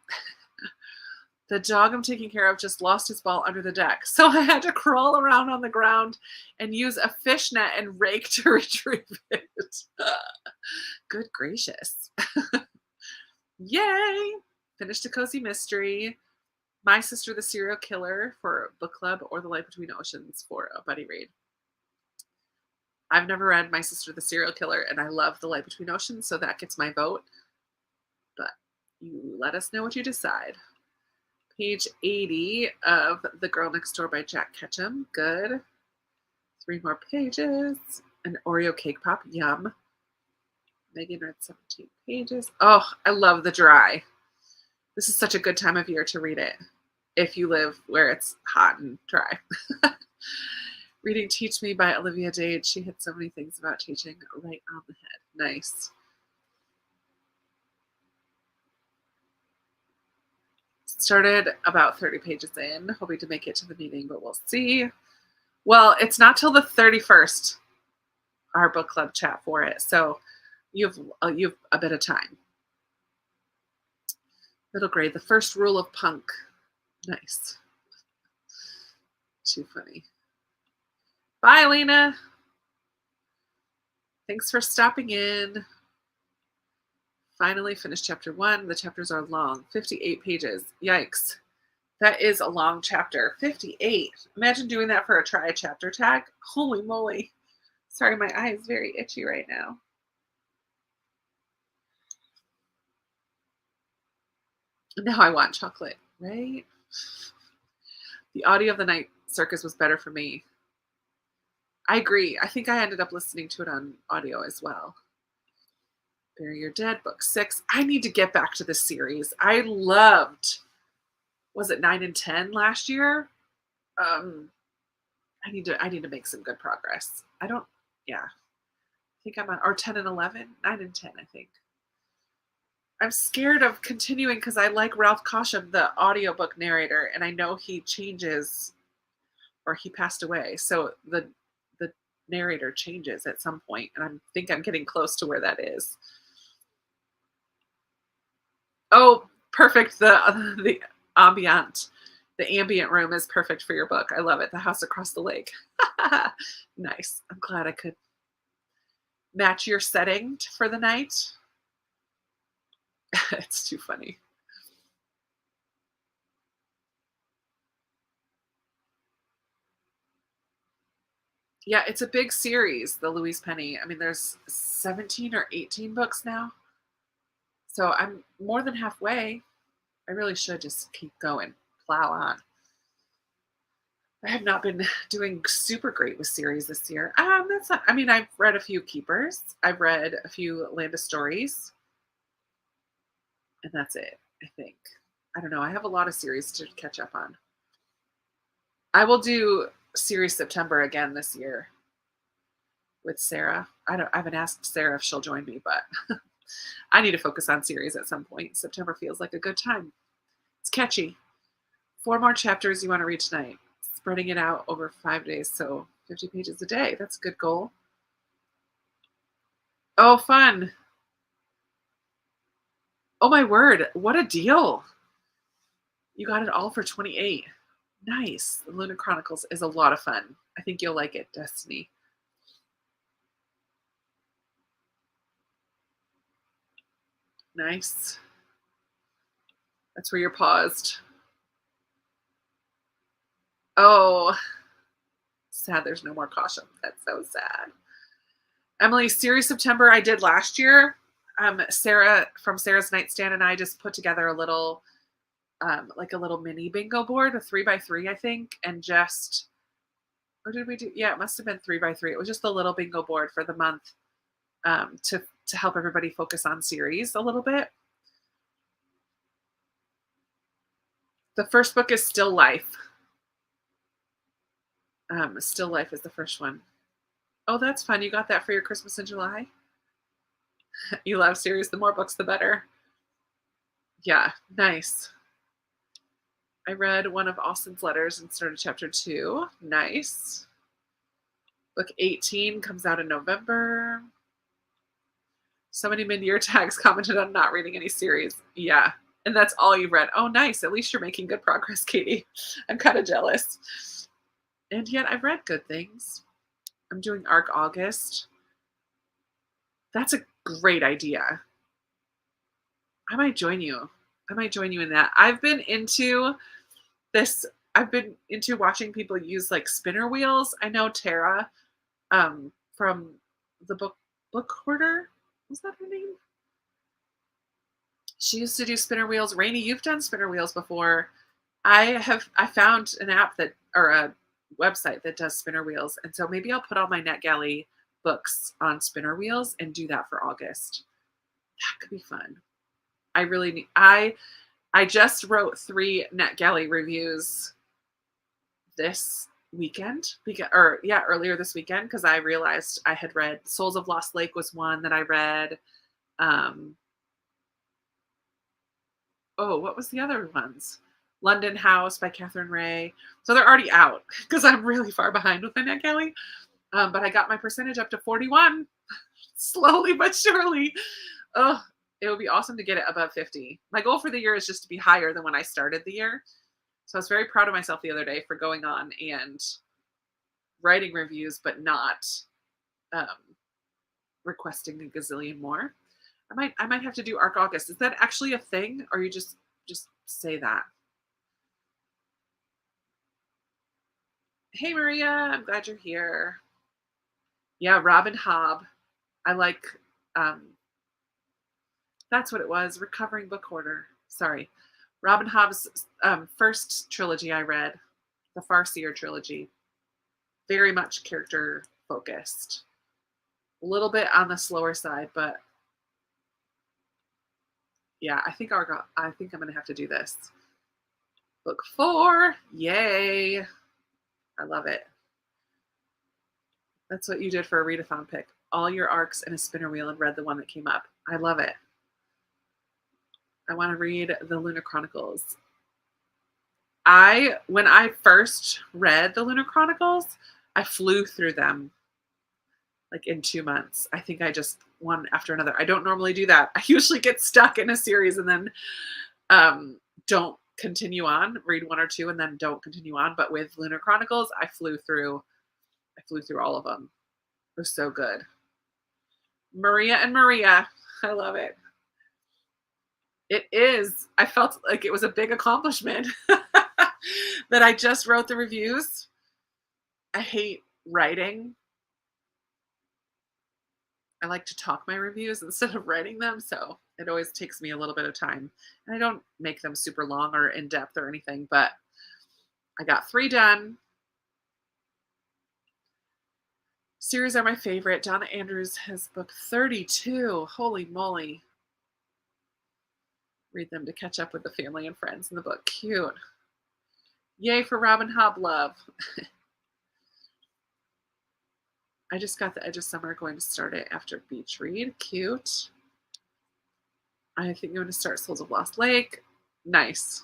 The dog I'm taking care of just lost his ball under the deck, so I had to crawl around on the ground and use a fishnet and rake to retrieve it. Good gracious. Yay! Finished a cozy mystery. My Sister the Serial Killer for book club, or The Light Between Oceans for a buddy read. I've never read My Sister the Serial Killer, and I love The Light Between Oceans, so that gets my vote. But you let us know what you decide. Page 80 of The Girl Next Door by Jack Ketchum. Good. 3 more pages. An Oreo cake pop. Yum. Megan read 17 pages. Oh, I love The Dry. This is such a good time of year to read it if you live where it's hot and dry. Reading Teach Me by Olivia Dade. She hit so many things about teaching right on the head. Nice. Started about 30 pages in, hoping to make it to the meeting, but we'll see. Well, it's not till the 31st, our book club chat for it, so you've a bit of time. Middle grade, The First Rule of Punk. Nice. Too funny. Bye, Lena. Thanks for stopping in. Finally finished chapter 1. The chapters are long, 58 pages. Yikes. That is a long chapter. 58. Imagine doing that for a try a chapter tag. Holy moly. Sorry, my eye is very itchy right now. Now I want chocolate, right? The audio of the Night Circus was better for me. I agree. I think I ended up listening to it on audio as well. Bury Your Dead, book 6. I need to get back to this series. I loved, was it 9 and 10 last year? I need to make some good progress. I think I'm on, or 10 and 11, 9 and 10, I think. I'm scared of continuing because I like Ralph Cosham, the audiobook narrator, and I know he changes or he passed away. So the narrator changes at some point, and I think I'm getting close to where that is. Oh, perfect. The ambient, the ambient room is perfect for your book. I love it. The house across the lake. Nice. I'm glad I could match your setting for the night. It's too funny. Yeah, it's a big series, the Louise Penny. I mean, there's 17 or 18 books now. So I'm more than halfway. I really should just keep going, plow on. I have not been doing super great with series this year. That's not, I mean, I've read a few Keepers. I've read a few Land of Stories, and that's it, I think. I don't know. I have a lot of series to catch up on. I will do series September again this year with Sarah. I haven't asked Sarah if she'll join me, but I need to focus on series at some point. September feels like a good time. It's catchy. 4 more chapters you want to read tonight. Spreading it out over 5 days, so 50 pages a day. That's a good goal. Oh, fun. Oh my word, what a deal. You got it all for 28. Nice. The Lunar Chronicles is a lot of fun. I think you'll like it, Destiny. Nice. That's where you're paused. Oh, sad there's no more caution. That's so sad. Emily, series September I did last year. Sarah from Sarah's Nightstand and I just put together a little like a little mini bingo board, a 3x3, I think, and just, or did we do? Yeah, it must have been 3x3. It was just a little bingo board for the month to help everybody focus on series a little bit. The first book is Still Life. Still Life is the first one. Oh, that's fun. You got that for your Christmas in July? You love series. The more books, the better. Yeah, nice. I read one of Austin's letters and started chapter 2. Nice. Book 18 comes out in November. So many mid-year tags commented on not reading any series. Yeah. And that's all you've read. Oh, nice. At least you're making good progress, Katie. I'm kind of jealous. And yet I've read good things. I'm doing Arc August. That's a great idea. I might join you. I might join you in that. I've been into this. I've been into watching people use like spinner wheels. I know Tara from the book hoarder. Was that her name? She used to do spinner wheels. Rainey, you've done spinner wheels before. I found an app that, or a website that does spinner wheels. And so maybe I'll put all my NetGalley books on spinner wheels and do that for August. That could be fun. I really need, I just wrote 3 NetGalley reviews this weekend, earlier this weekend, because I realized I had read Souls of Lost Lake was one that I read. What was the other ones? London House by Catherine Ray. So they're already out because I'm really far behind with my NetGalley. But I got my percentage up to 41, slowly but surely. Oh, it would be awesome to get it above 50. My goal for the year is just to be higher than when I started the year. So I was very proud of myself the other day for going on and writing reviews, but not requesting a gazillion more. I might have to do Arc August. Is that actually a thing, or you just say that? Hey Maria, I'm glad you're here. Yeah, Robin Hobb. I like that's what it was. Recovering Book Hoarder. Sorry. Robin Hobb's first trilogy I read, the Farseer trilogy. Very much character focused. A little bit on the slower side, but yeah, I think I'm gonna have to do this. Book 4. Yay. I love it. That's what you did for a readathon pick. All your arcs in a spinner wheel and read the one that came up. I love it. I want to read the Lunar Chronicles. When I first read the Lunar Chronicles, I flew through them like in 2 months. I think I just one after another. I don't normally do that. I usually get stuck in a series and then don't continue on, read one or two and then don't continue on. But with Lunar Chronicles, I flew through all of them. It was so good. Maria and Maria. I love it. It is. I felt like it was a big accomplishment that I just wrote the reviews. I hate writing. I like to talk my reviews instead of writing them, so it always takes me a little bit of time. And I don't make them super long or in depth or anything, but I got 3 done. Series are my favorite. Donna Andrews has book 32. Holy moly. Read them to catch up with the family and friends in the book. Cute. Yay for Robin Hobb love. I just got The Edge of Summer, going to start it after Beach Read. Cute. I think I'm going to start Souls of Lost Lake. Nice.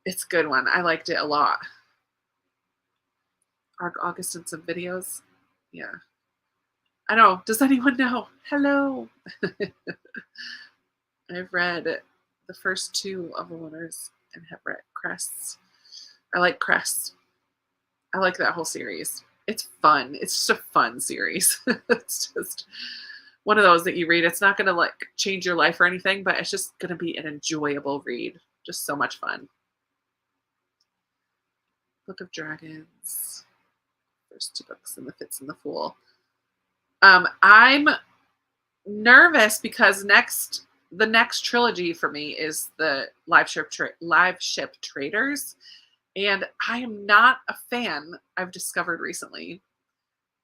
It's a good one. I liked it a lot. August and some videos. Yeah. I know. Does anyone know? Hello. I've read the first 2 of the winners and have read Crests. I like Crests. I like that whole series. It's fun. It's just a fun series. It's just one of those that you read. It's not going to like change your life or anything, but it's just going to be an enjoyable read. Just so much fun. Book of Dragons. First 2 books, and The Fits and the Fool. I'm nervous because the next trilogy for me is the Live Ship Traders. And I am not a fan, I've discovered recently.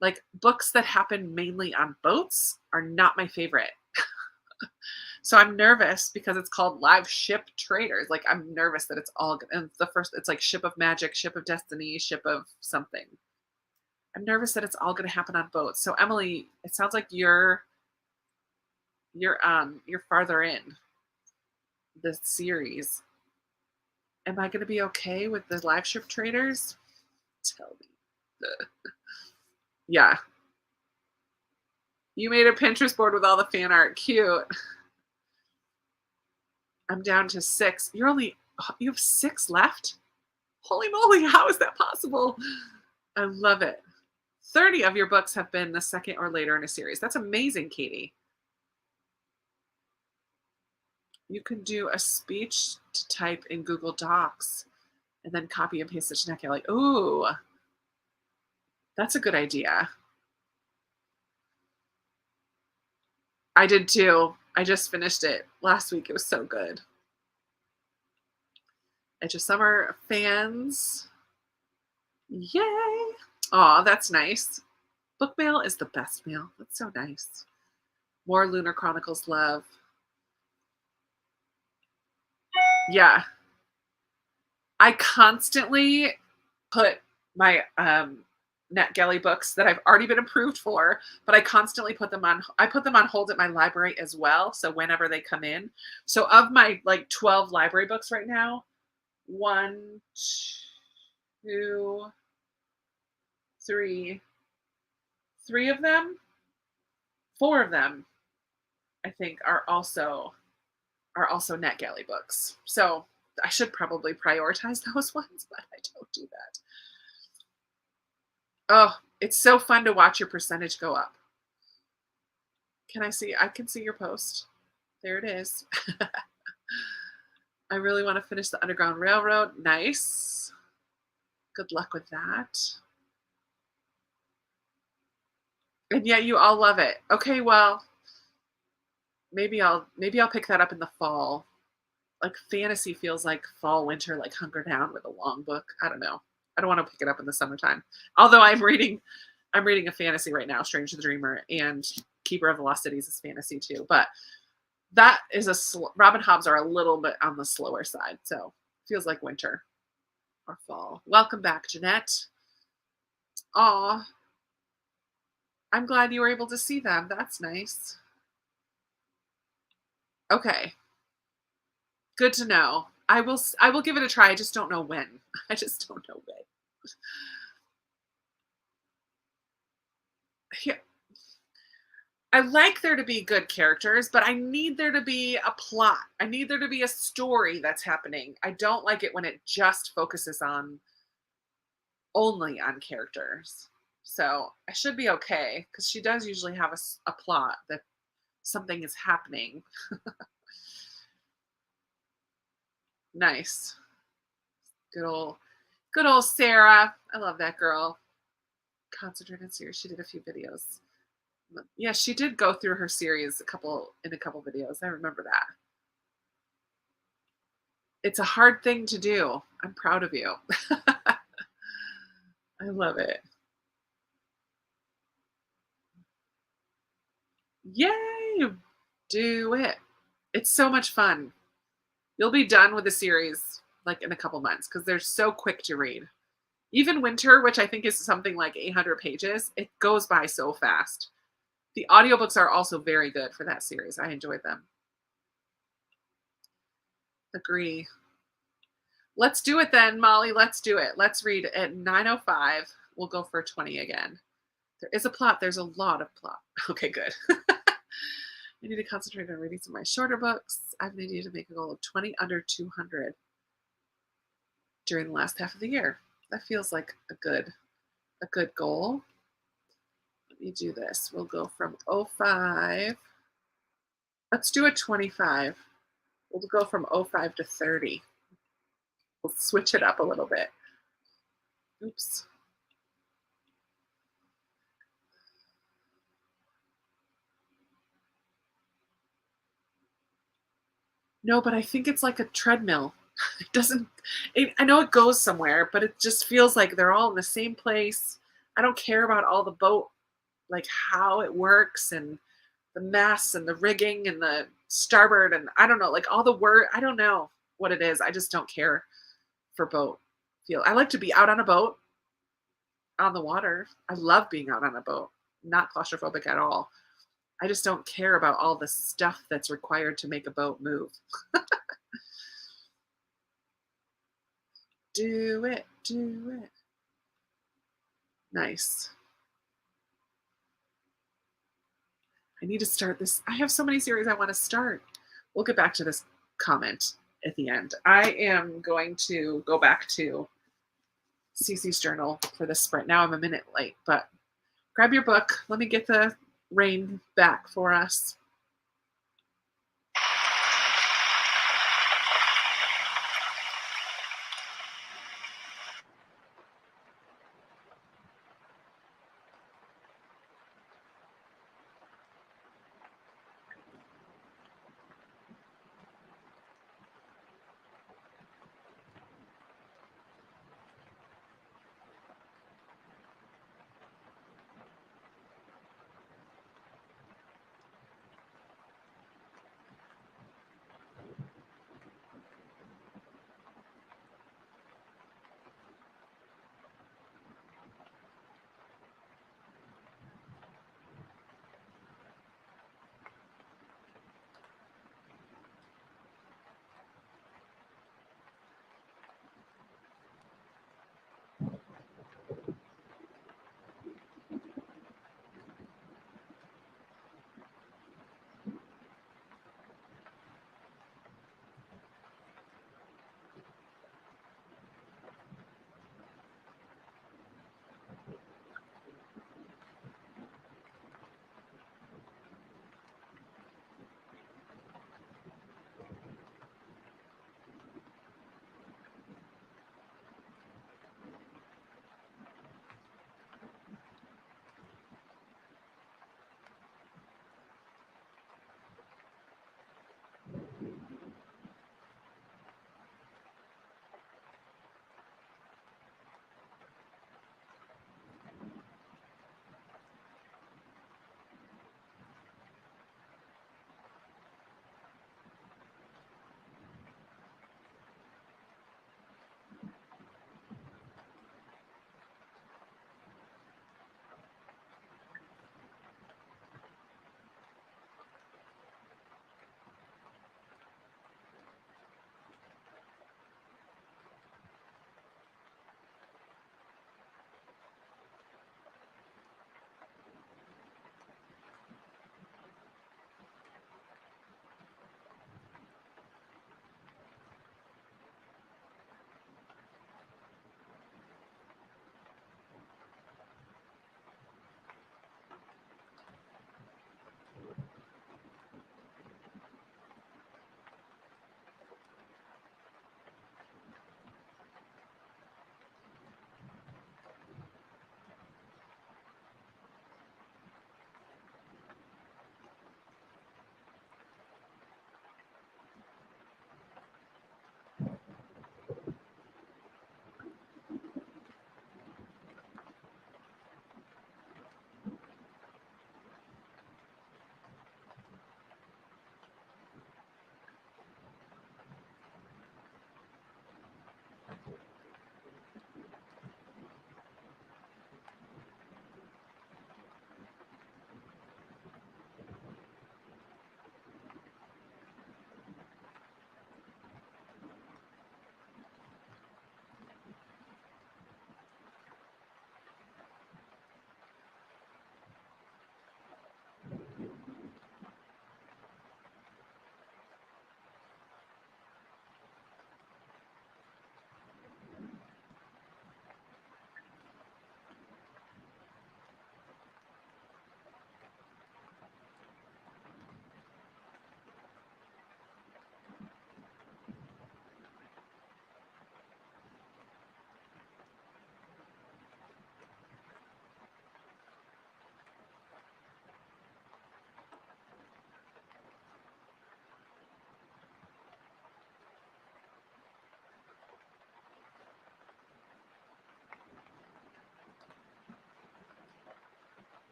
Like, books that happen mainly on boats are not my favorite. So I'm nervous because it's called Live Ship Traders. Like, I'm nervous that it's all, and it's like Ship of Magic, Ship of Destiny, Ship of something. I'm nervous that it's all going to happen on boats. So Emily, it sounds like you're farther in the series. Am I going to be okay with the Live Ship Traders? Tell me. Yeah. You made a Pinterest board with all the fan art. Cute. I'm down to 6. You have 6 left? Holy moly, how is that possible? I love it. 30 of your books have been the second or later in a series. That's amazing, Katie. You can do a speech to type in Google Docs and then copy and paste it to NetGalley. Ooh, that's a good idea. I did too. I just finished it last week. It was so good. Edge of Summer fans. Yay. Aw, that's nice. Book mail is the best mail. That's so nice. More Lunar Chronicles love. Yeah. I constantly put my NetGalley books that I've already been approved for, but I constantly put them on hold at my library as well. So whenever they come in. So of my like 12 library books right now, 1, 2, 3 of them, 4 of them, I think are also NetGalley books. So I should probably prioritize those ones, but I don't do that. Oh, it's so fun to watch your percentage go up. Can I see? I can see your post. There it is. I really want to finish the Underground Railroad. Nice. Good luck with that. And yet you all love it. Okay, well, maybe I'll pick that up in the fall. Like fantasy feels like fall, winter, like hunker down with a long book. I don't know. I don't want to pick it up in the summertime. Although I'm reading a fantasy right now, Strange the Dreamer, and Keeper of the Lost Cities is fantasy too. But that is Robin Hobbs are a little bit on the slower side, so feels like winter or fall. Welcome back, Jeanette. Aw, I'm glad you were able to see them. That's nice. Okay. Good to know. I will give it a try. I just don't know when. I just don't know when. Yeah, I like there to be good characters, but I need there to be a plot. I need there to be a story that's happening. I don't like it when it just focuses on only on characters. So I should be okay because she does usually have a plot that something is happening. Nice. Good old good old Sarah. I love that girl. Concentrated series. She did a few videos. Yeah, she did go through her series a couple videos. I remember that. It's a hard thing to do. I'm proud of you. I love it. Yay! Do it. It's so much fun. You'll be done with the series like in a couple months because they're so quick to read. Even Winter, which I think is something like 800 pages, it goes by so fast. The audiobooks are also very good for that series. I enjoyed them. Agree. Let's do it then, Molly. Let's do it. Let's read at 9:05. We'll go for 20 again. There is a plot. There's a lot of plot. Okay, good. I need to concentrate on reading some of my shorter books. I have an idea to make a goal of 20 under 200 during the last half of the year. That feels like a good goal. Let me do this. We'll go from 05. Let's do a 25. We'll go from 05 to 30. We'll switch it up a little bit. Oops. No, but I think it's like a treadmill. It doesn't, I know it goes somewhere, but it just feels like they're all in the same place. I don't care about all the boat, like how it works and the mess and the rigging and the starboard and I don't know, like all the word. I don't know what it is. I just don't care for boat feel. I like to be out on a boat on the water. I love being out on a boat. Not claustrophobic at all. I just don't care about all the stuff that's required to make a boat move. Do it, do it. Nice. I need to start this. I have so many series I want to start. We'll get back to this comment at the end. I am going to go back to Cece's journal for this sprint. Now I'm a minute late, but grab your book. Let me get the rain back for us.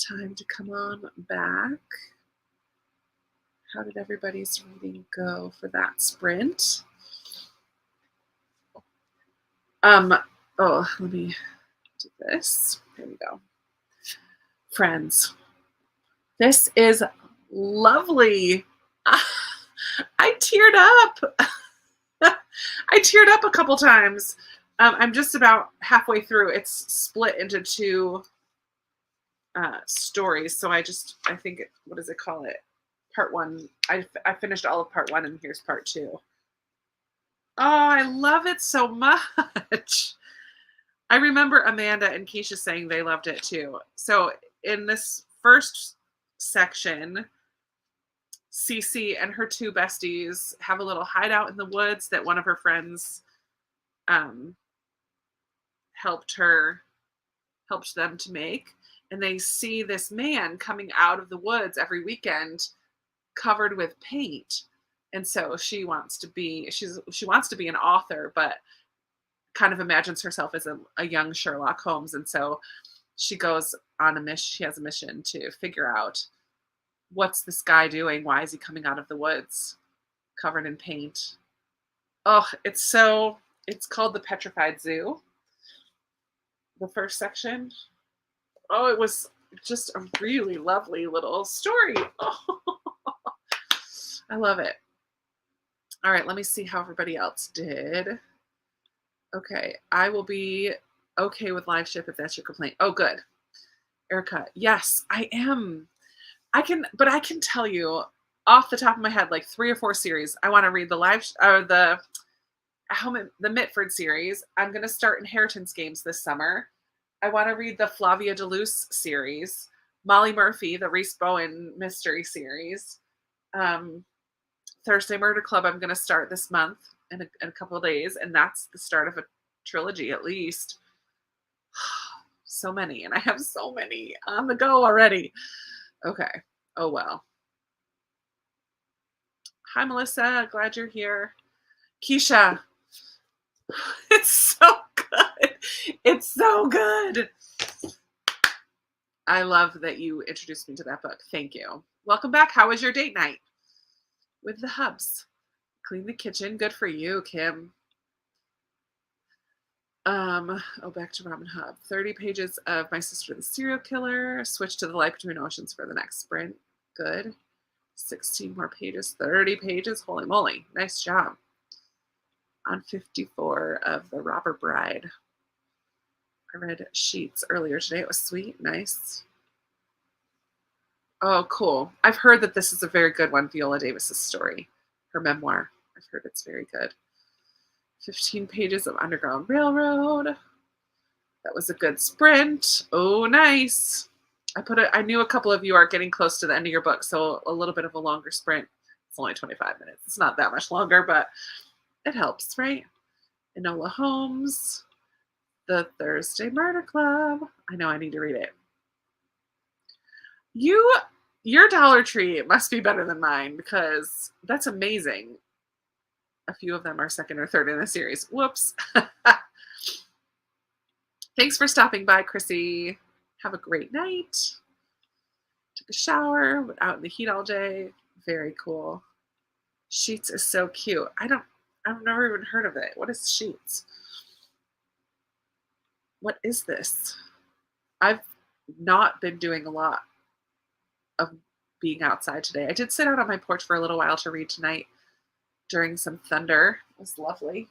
Time to come on back. How did everybody's reading go for that sprint? Oh, let me do this. There we go. Friends, this is lovely. I teared up. I teared up a couple times. I'm just about halfway through. It's split into two stories. So I think, what does it call it? Part one. I finished all of part one, and here's part two. Oh, I love it so much. I remember Amanda and Keisha saying they loved it too. So in this first section, Cece and her two besties have a little hideout in the woods that one of her friends helped them to make. And they see this man coming out of the woods every weekend covered with paint. And so she wants to be an author, but kind of imagines herself as a young Sherlock Holmes. And so she goes on a mission. She has a mission to figure out, what's this guy doing? Why is he coming out of the woods covered in paint? Oh, it's called The Petrified Zoo. The first section. Oh, it was just a really lovely little story. Oh, I love it. All right, let me see how everybody else did. Okay, I will be okay with live ship if that's your complaint. Oh, good. Erica, yes, I am. I can tell you off the top of my head, like 3 or 4 series. I want to read the Mitford series. I'm going to start Inheritance Games this summer. I want to read the Flavia DeLuce series, Molly Murphy, the Reese Bowen mystery series. Thursday Murder Club, I'm going to start this month in a couple of days, and that's the start of a trilogy at least. So many, and I have so many on the go already. Okay. Oh, well. Hi, Melissa. Glad you're here. Keisha. It's so good. It's so good. I love that you introduced me to that book. Thank you. Welcome back. How was your date night with the hubs? Clean the kitchen. Good for you, Kim. Back to Robin Hub. 30 pages of My Sister the Serial Killer. Switch to The Light Between Oceans for the next sprint. Good. 16 more pages. 30 pages. Holy moly. Nice job. On 54 of The Robber Bride. I read Sheets earlier today. It was sweet. Nice. Oh, cool. I've heard that this is a very good one, Viola Davis's story. Her memoir. I've heard it's very good. 15 pages of Underground Railroad. That was a good sprint. Oh, nice. I knew a couple of you are getting close to the end of your book, so a little bit of a longer sprint. It's only 25 minutes. It's not that much longer, but it helps, right? Enola Holmes, The Thursday Murder Club. I know I need to read it. Your Dollar Tree must be better than mine, because that's amazing. A few of them are second or third in the series. Whoops. Thanks for stopping by, Chrissy. Have a great night. Took a shower, went out in the heat all day. Very cool. Sheets is so cute. I've never even heard of it. What is Sheets? What is this? I've not been doing a lot of being outside today. I did sit out on my porch for a little while to read tonight during some thunder. It was lovely.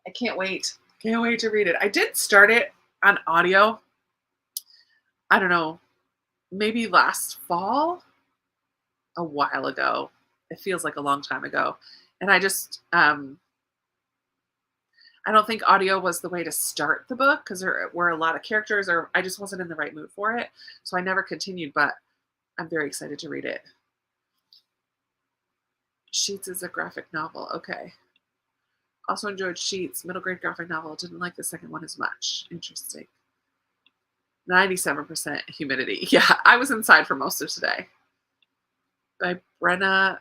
I can't wait. Can't wait to read it. I did start it on audio. I don't know, maybe last fall, a while ago. It feels like a long time ago. And I just, I don't think audio was the way to start the book, because there were a lot of characters, or I just wasn't in the right mood for it. So I never continued, but I'm very excited to read it. Sheets is a graphic novel. Okay. Also enjoyed Sheets, middle grade graphic novel. Didn't like the second one as much. Interesting. 97% humidity. Yeah, I was inside for most of today. By Brenna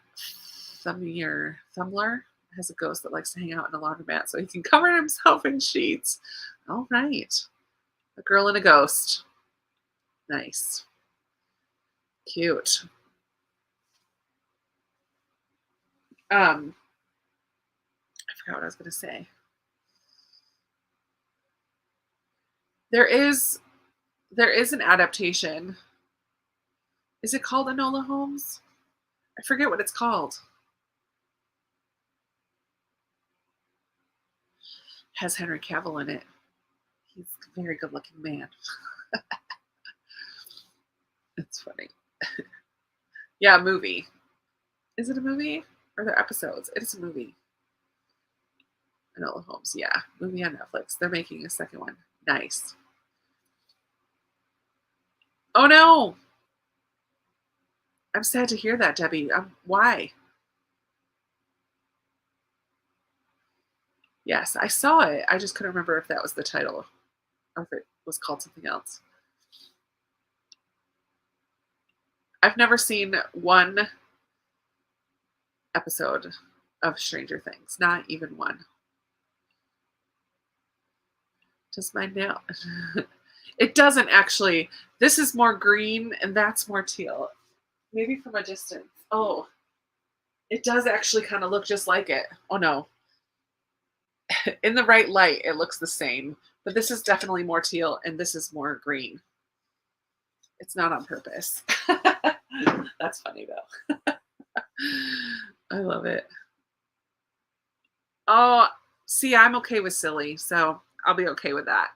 Thumler has a ghost that likes to hang out in a laundromat so he can cover himself in sheets. All right. A girl and a ghost. Nice. Cute. I forgot what I was going to say. There is an adaptation. Is it called Enola Holmes? I forget what it's called. Has Henry Cavill in it. He's a very good-looking man. It's funny. Yeah, movie. Is it a movie? Or are there episodes? It is a movie. Enola Holmes, yeah. Movie on Netflix. They're making a second one. Nice. Oh no! I'm sad to hear that, Debbie. Why? Yes, I saw it. I just couldn't remember if that was the title or if it was called something else. I've never seen one episode of Stranger Things. Not even one. Does my nail... It doesn't actually. This is more green and that's more teal. Maybe from a distance. Oh, it does actually kind of look just like it. Oh no. In the right light, it looks the same. But this is definitely more teal and this is more green. It's not on purpose. That's funny though. I love it. Oh, see, I'm okay with silly, so I'll be okay with that.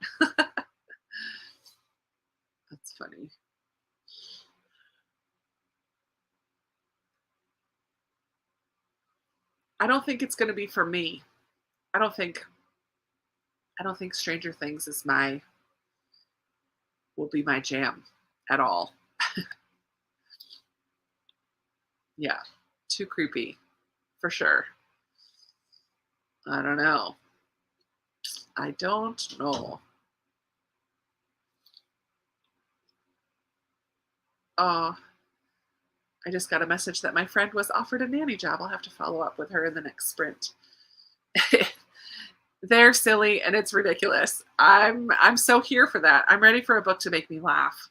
That's funny. I don't think it's going to be for me. I don't think Stranger Things will be my jam at all. Yeah, too creepy for sure. I don't know. I don't know. Oh, I just got a message that my friend was offered a nanny job. I'll have to follow up with her in the next sprint. They're silly and it's ridiculous. I'm so here for that. I'm ready for a book to make me laugh.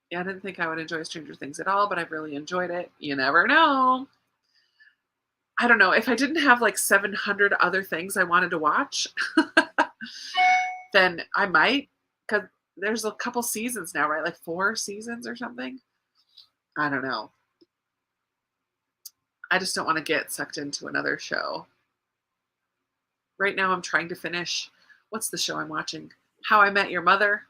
Yeah, I didn't think I would enjoy Stranger Things at all, but I've really enjoyed it. You never know. I don't know. If I didn't have like 700 other things I wanted to watch, then I might, because there's a couple seasons now, right? Like 4 seasons or something. I don't know. I just don't want to get sucked into another show. Right now I'm trying to finish, what's the show I'm watching? How I Met Your Mother.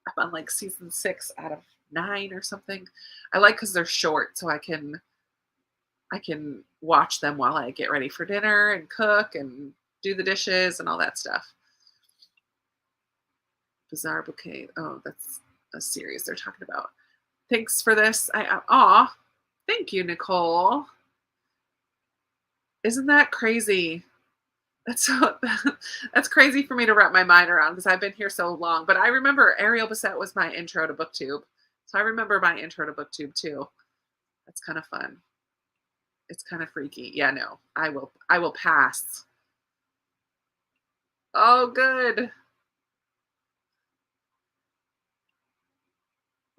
I'm on like season 6 out of 9 or something. I like because they're short, so I can watch them while I get ready for dinner and cook and do the dishes and all that stuff. Bizarre Bouquet. Oh, that's a series they're talking about. Thanks for this. Thank you, Nicole. Isn't that crazy? That's crazy for me to wrap my mind around because I've been here so long. But I remember Ariel Bissett was my intro to BookTube. So I remember my intro to BookTube too. That's kind of fun. It's kind of freaky. Yeah, no. I will pass. Oh, good.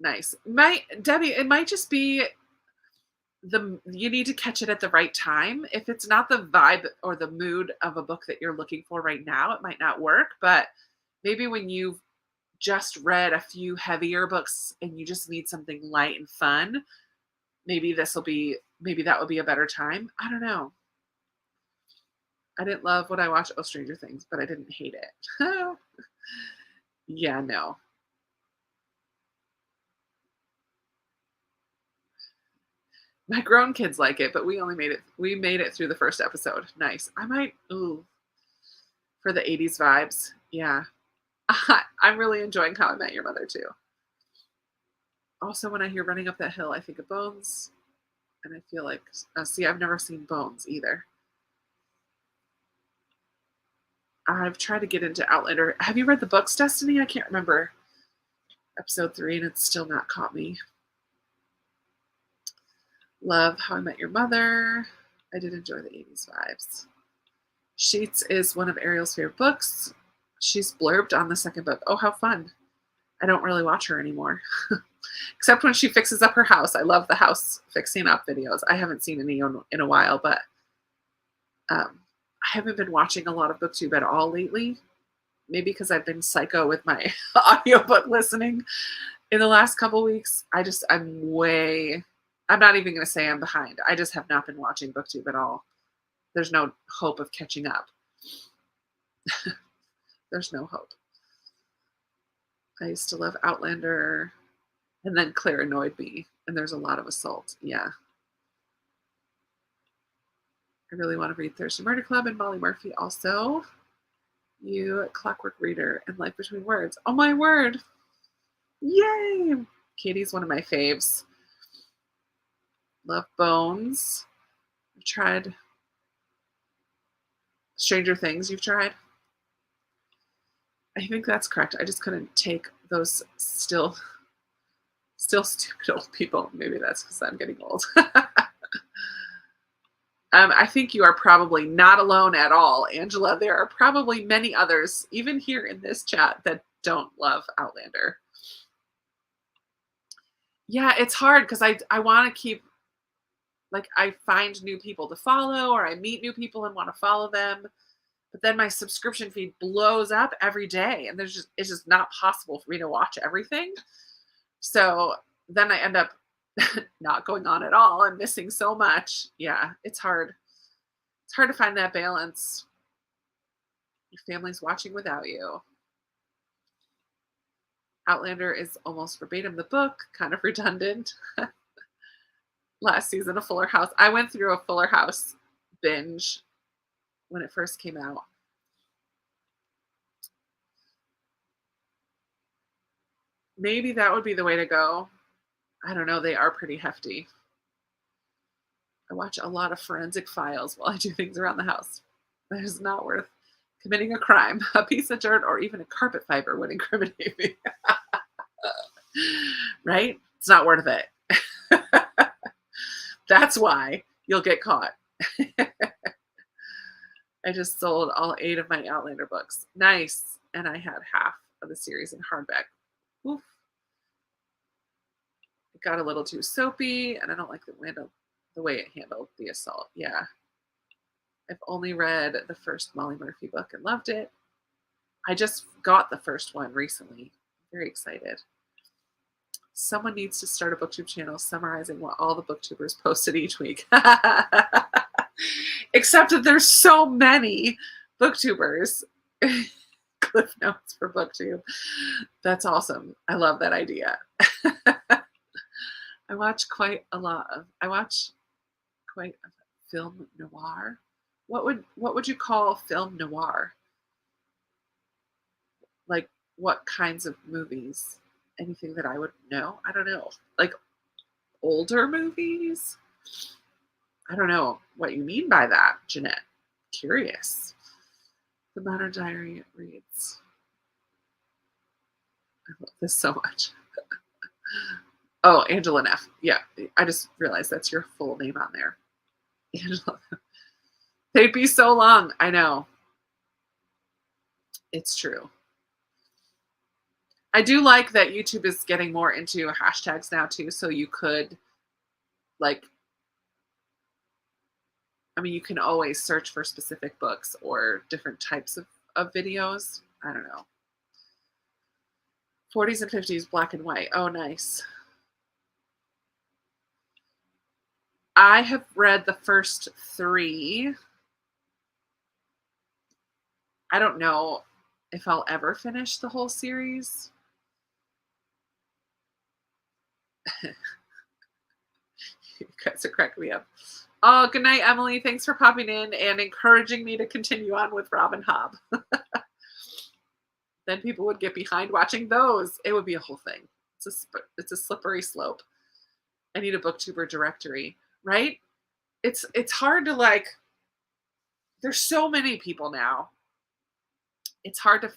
Nice. Debbie, it might just be you need to catch it at the right time. If it's not the vibe or the mood of a book that you're looking for right now, it might not work. But maybe when you've just read a few heavier books and you just need something light and fun, maybe that would be a better time. I don't know. I didn't love what I watched Stranger Things, but I didn't hate it. Yeah, no. My grown kids like it, but we made it through the first episode. Nice. I might, for the 80s vibes. Yeah. I'm really enjoying How I Met Your Mother too. Also, when I hear Running Up That Hill, I think of Bones. And I feel like, I've never seen Bones either. I've tried to get into Outlander. Have you read the books, Destiny? I can't remember. Episode 3, and it's still not caught me. Love How I Met Your Mother. I did enjoy the 80s vibes. Sheets is one of Ariel's favorite books. She's blurbed on the second book. Oh, how fun. I don't really watch her anymore. Except when she fixes up her house. I love the house fixing up videos. I haven't seen any in a while, but I haven't been watching a lot of BookTube at all lately. Maybe because I've been psycho with my audiobook listening in the last couple weeks. I'm not even going to say I'm behind. I just have not been watching BookTube at all. There's no hope of catching up. There's no hope. I used to love Outlander, and then Claire annoyed me, and there's a lot of assault. Yeah. I really want to read Thursday Murder Club and Molly Murphy also. You, Clockwork Reader, and Life Between Words. Oh my word. Yay. Katie's one of my faves. Love Bones. I've tried Stranger Things. You've tried? I think that's correct. I just couldn't take those still stupid old people. Maybe that's because I'm getting old. I think you are probably not alone at all, Angela. There are probably many others, even here in this chat, that don't love Outlander. Yeah, it's hard because I want to keep, like, I find new people to follow, or I meet new people and want to follow them. But then my subscription feed blows up every day, and it's just not possible for me to watch everything. So then I end up not going on at all and missing so much. Yeah, it's hard. It's hard to find that balance. Your family's watching without you. Outlander is almost verbatim the book, kind of redundant. Last season of Fuller House. I went through a Fuller House binge when it first came out. Maybe that would be the way to go. I don't know. They are pretty hefty. I watch a lot of Forensic Files while I do things around the house. That is not worth committing a crime. A piece of dirt or even a carpet fiber would incriminate me. Right? It's not worth it. That's why you'll get caught. I just sold all 8 of my Outlander books. Nice. And I had half of the series in hardback. Oof. It got a little too soapy, and I don't like the way it handled the assault. Yeah. I've only read the first Molly Murphy book and loved it. I just got the first one recently. I'm very excited. Someone needs to start a BookTube channel summarizing what all the BookTubers posted each week. Except that there's so many BookTubers. Cliff notes for BookTube. That's awesome. I love that idea. I watch quite film noir. What would you call film noir? Like, what kinds of movies? Anything that I would know? I don't know. Like older movies? I don't know what you mean by that, Jeanette. Curious. The Modern Diary reads. I love this so much. Oh, Angela Neff. Yeah, I just realized that's your full name on there. Angela. They'd be so long. I know. It's true. I do like that YouTube is getting more into hashtags now too, so you could, like, I mean, you can always search for specific books or different types of videos. I don't know. 40s and 50s black and white. Oh, nice. I have read the first 3. I don't know if I'll ever finish the whole series. You guys are cracking me up. Oh, good night, Emily. Thanks for popping in and encouraging me to continue on with Robin Hobb. Then people would get behind watching those. It would be a whole thing. It's a slippery slope. I need a BookTuber directory, right? It's hard to, like, there's so many people now. It's hard to,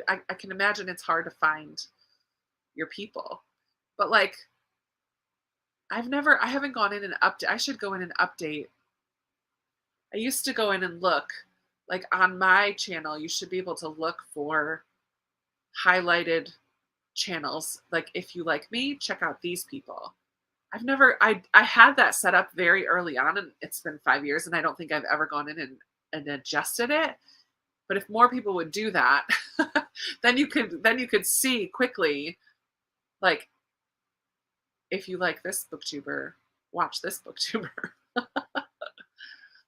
I can imagine it's hard to find your people. But, like, I haven't gone in and update. I should go in and update. I used to go in and look, like on my channel, you should be able to look for highlighted channels. Like if you like me, check out these people. I had that set up very early on, and it's been 5 years, and I don't think I've ever gone in and adjusted it. But if more people would do that, then you could see quickly, like, if you like this booktuber, watch this booktuber.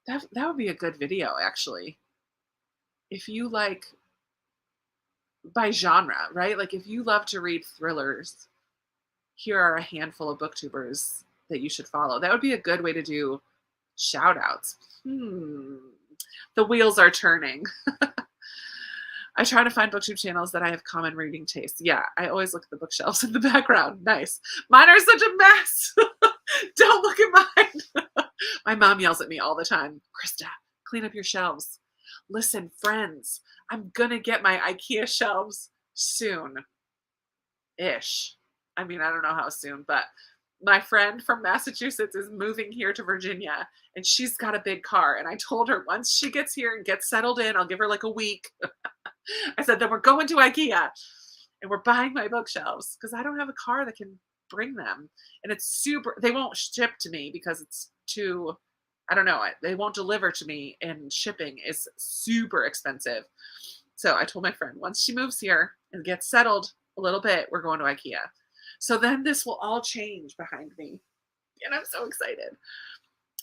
That would be a good video, actually. If you like, by genre, right? Like if you love to read thrillers, here are a handful of booktubers that you should follow. That would be a good way to do shout outs. The wheels are turning. I try to find booktube channels that I have common reading tastes. Yeah, I always look at the bookshelves in the background. Nice. Mine are such a mess. Don't look at mine. My mom yells at me all the time. Krista, clean up your shelves. Listen, friends, I'm gonna get my IKEA shelves soon-ish. I mean, I don't know how soon, but my friend from Massachusetts is moving here to Virginia, and she's got a big car. And I told her once she gets here and gets settled in, I'll give her like a week. I said, then we're going to IKEA and we're buying my bookshelves because I don't have a car that can bring them. And it's they won't ship to me because it's too, I don't know, they won't deliver to me, and shipping is super expensive. So I told my friend, once she moves here and gets settled a little bit, we're going to IKEA. So then this will all change behind me. And I'm so excited.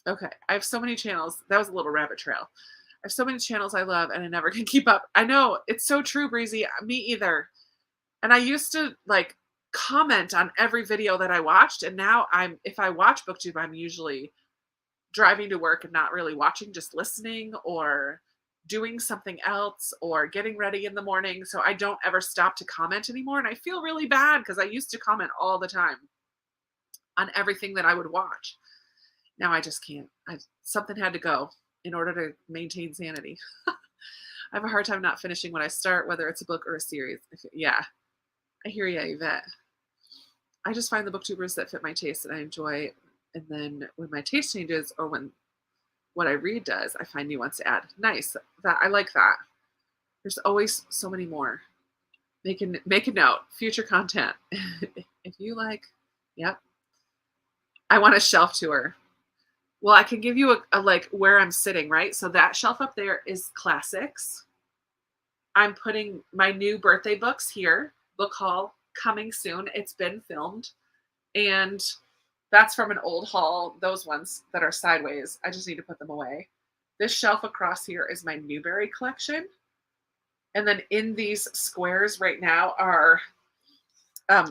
Okay, I have so many channels. That was a little rabbit trail. I have so many channels I love and I never can keep up. I know, it's so true, Breezy. Me either. And I used to like comment on every video that I watched. And now if I watch BookTube, I'm usually driving to work and not really watching, just listening or doing something else or getting ready in the morning. So I don't ever stop to comment anymore. And I feel really bad because I used to comment all the time on everything that I would watch. Now I just can't. Something had to go in order to maintain sanity. I have a hard time not finishing what I start, whether it's a book or a series. Yeah, I hear you, Yvette. I just find the booktubers that fit my taste and I enjoy. And then when my taste changes or when what I read does, I find new ones to add. Nice. I like that. There's always so many more. Make a note. Future content. If you like, yep. I want a shelf tour. Well, I can give you a like where I'm sitting, right? So that shelf up there is classics. I'm putting my new birthday books here. Book haul coming soon. It's been filmed. And that's from an old haul. Those ones that are sideways, I just need to put them away. This shelf across here is my Newbery collection. And then in these squares right now are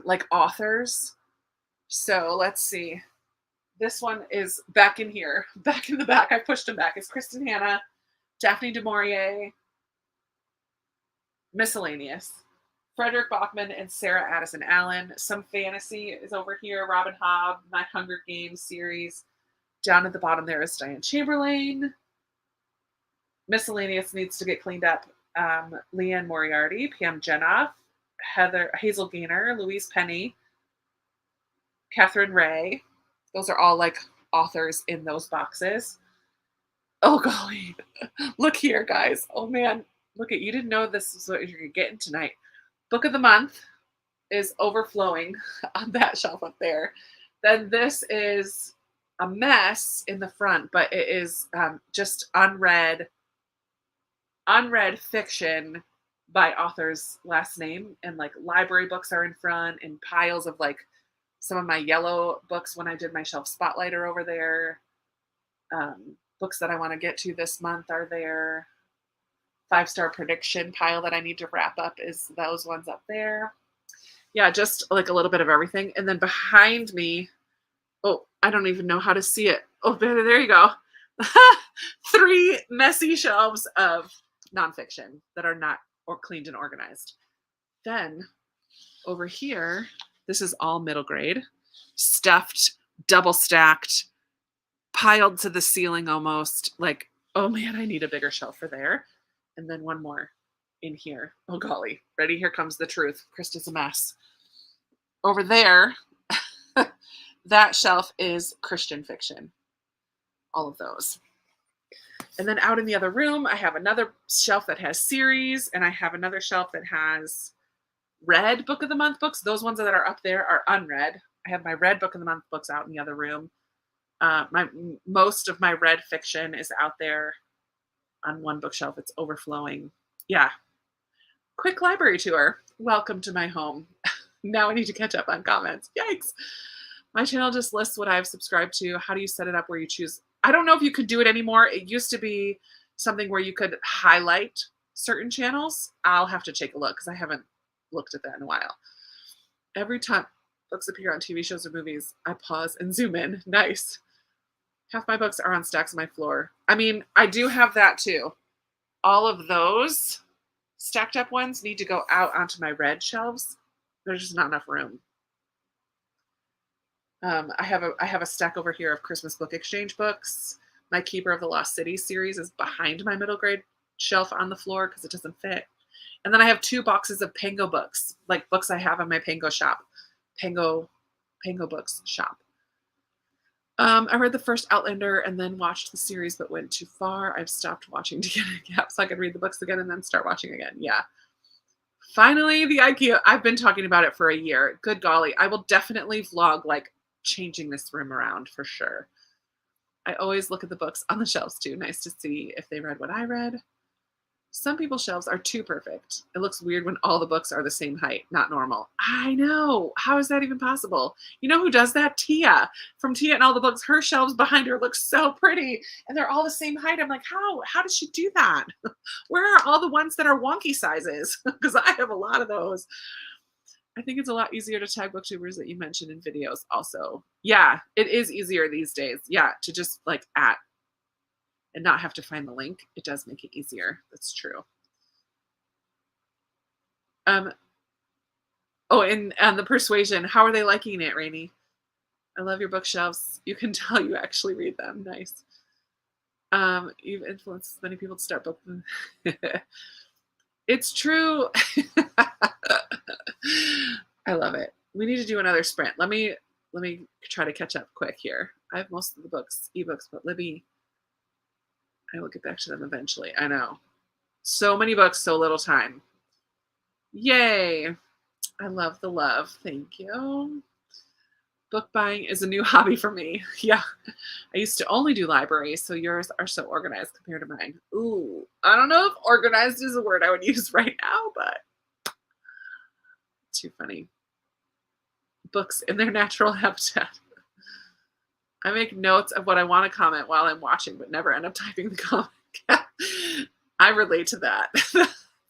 like authors. So let's see. This one is back in here, back in the back. I pushed them back. It's Kristen Hanna, Daphne du Maurier, miscellaneous. Frederick Bachman and Sarah Addison Allen. Some fantasy is over here. Robin Hobb, My Hunger Games series. Down at the bottom there is Diane Chamberlain. Miscellaneous needs to get cleaned up. Leanne Moriarty, Pam Jenoff, Hazel Gaynor, Louise Penny, Catherine Ray. Those are all like authors in those boxes. Oh, golly. Look here, guys. Oh, man. Look at, you didn't know this is what you're getting tonight. Book of the month is overflowing on that shelf up there. Then this is a mess in the front, but it is just unread fiction by author's last name. And like library books are in front and piles of like some of my yellow books when I did my shelf spotlight are over there. Books that I want to get to this month are there. 5-star prediction pile that I need to wrap up is those ones up there. Yeah, just like a little bit of everything. And then behind me, oh, I don't even know how to see it. Oh, there you go. 3 messy shelves of nonfiction that are not cleaned and organized. Then over here, this is all middle grade, stuffed, double stacked, piled to the ceiling almost. Like, oh man, I need a bigger shelf for there. And then one more in here. Oh golly, ready? Here comes the truth. Krista's a mess. Over there, that shelf is Christian fiction. All of those. And then out in the other room, I have another shelf that has series, and I have another shelf that has read book of the month books. Those ones that are up there are unread. I have my read book of the month books out in the other room. Most of my read fiction is out there on one bookshelf. It's overflowing. Yeah. Quick library tour. Welcome to my home. Now I need to catch up on comments. Yikes. My channel just lists what I've subscribed to. How do you set it up where you choose? I don't know if you could do it anymore. It used to be something where you could highlight certain channels. I'll have to take a look because I haven't looked at that in a while. Every time books appear on TV shows or movies, I pause and zoom in. Nice. Half my books are on stacks on my floor. I mean, I do have that too. All of those stacked up ones need to go out onto my red shelves. There's just not enough room. I have a stack over here of Christmas Book Exchange books. My Keeper of the Lost City series is behind my middle grade shelf on the floor because it doesn't fit. And then I have 2 boxes of Pango books, like books I have on my Pango shop. Pango Books shop. I read the first Outlander and then watched the series but went too far. I've stopped watching to get a gap so I could read the books again and then start watching again. Yeah. Finally, the IKEA. I've been talking about it for a year. Good golly. I will definitely vlog like changing this room around for sure. I always look at the books on the shelves too. Nice to see if they read what I read. Some people's shelves are too perfect. It looks weird when all the books are the same height, not normal. I know. How is that even possible? You know who does that? Tia. From Tia and All the Books. Her shelves behind her look so pretty and they're all the same height. I'm like, how does she do that? Where are all the ones that are wonky sizes? Because I have a lot of those. I think it's a lot easier to tag booktubers that you mentioned in videos also. Yeah, it is easier these days. Yeah, to just like @ and not have to find the link. It does make it easier. That's true. Oh, and the Persuasion. How are they liking it, Rainy? I love your bookshelves. You can tell you actually read them. Nice. You've influenced many people to start books. It's true. I love it. We need to do another sprint. Let me try to catch up quick here. I have most of the books, ebooks, but Libby, I will get back to them eventually. I know. So many books, so little time. Yay. I love the love. Thank you. Book buying is a new hobby for me. Yeah. I used to only do libraries, so yours are so organized compared to mine. Ooh. I don't know if organized is a word I would use right now, but too funny. Books in their natural habitat. I make notes of what I want to comment while I'm watching, but never end up typing the comment. I relate to that.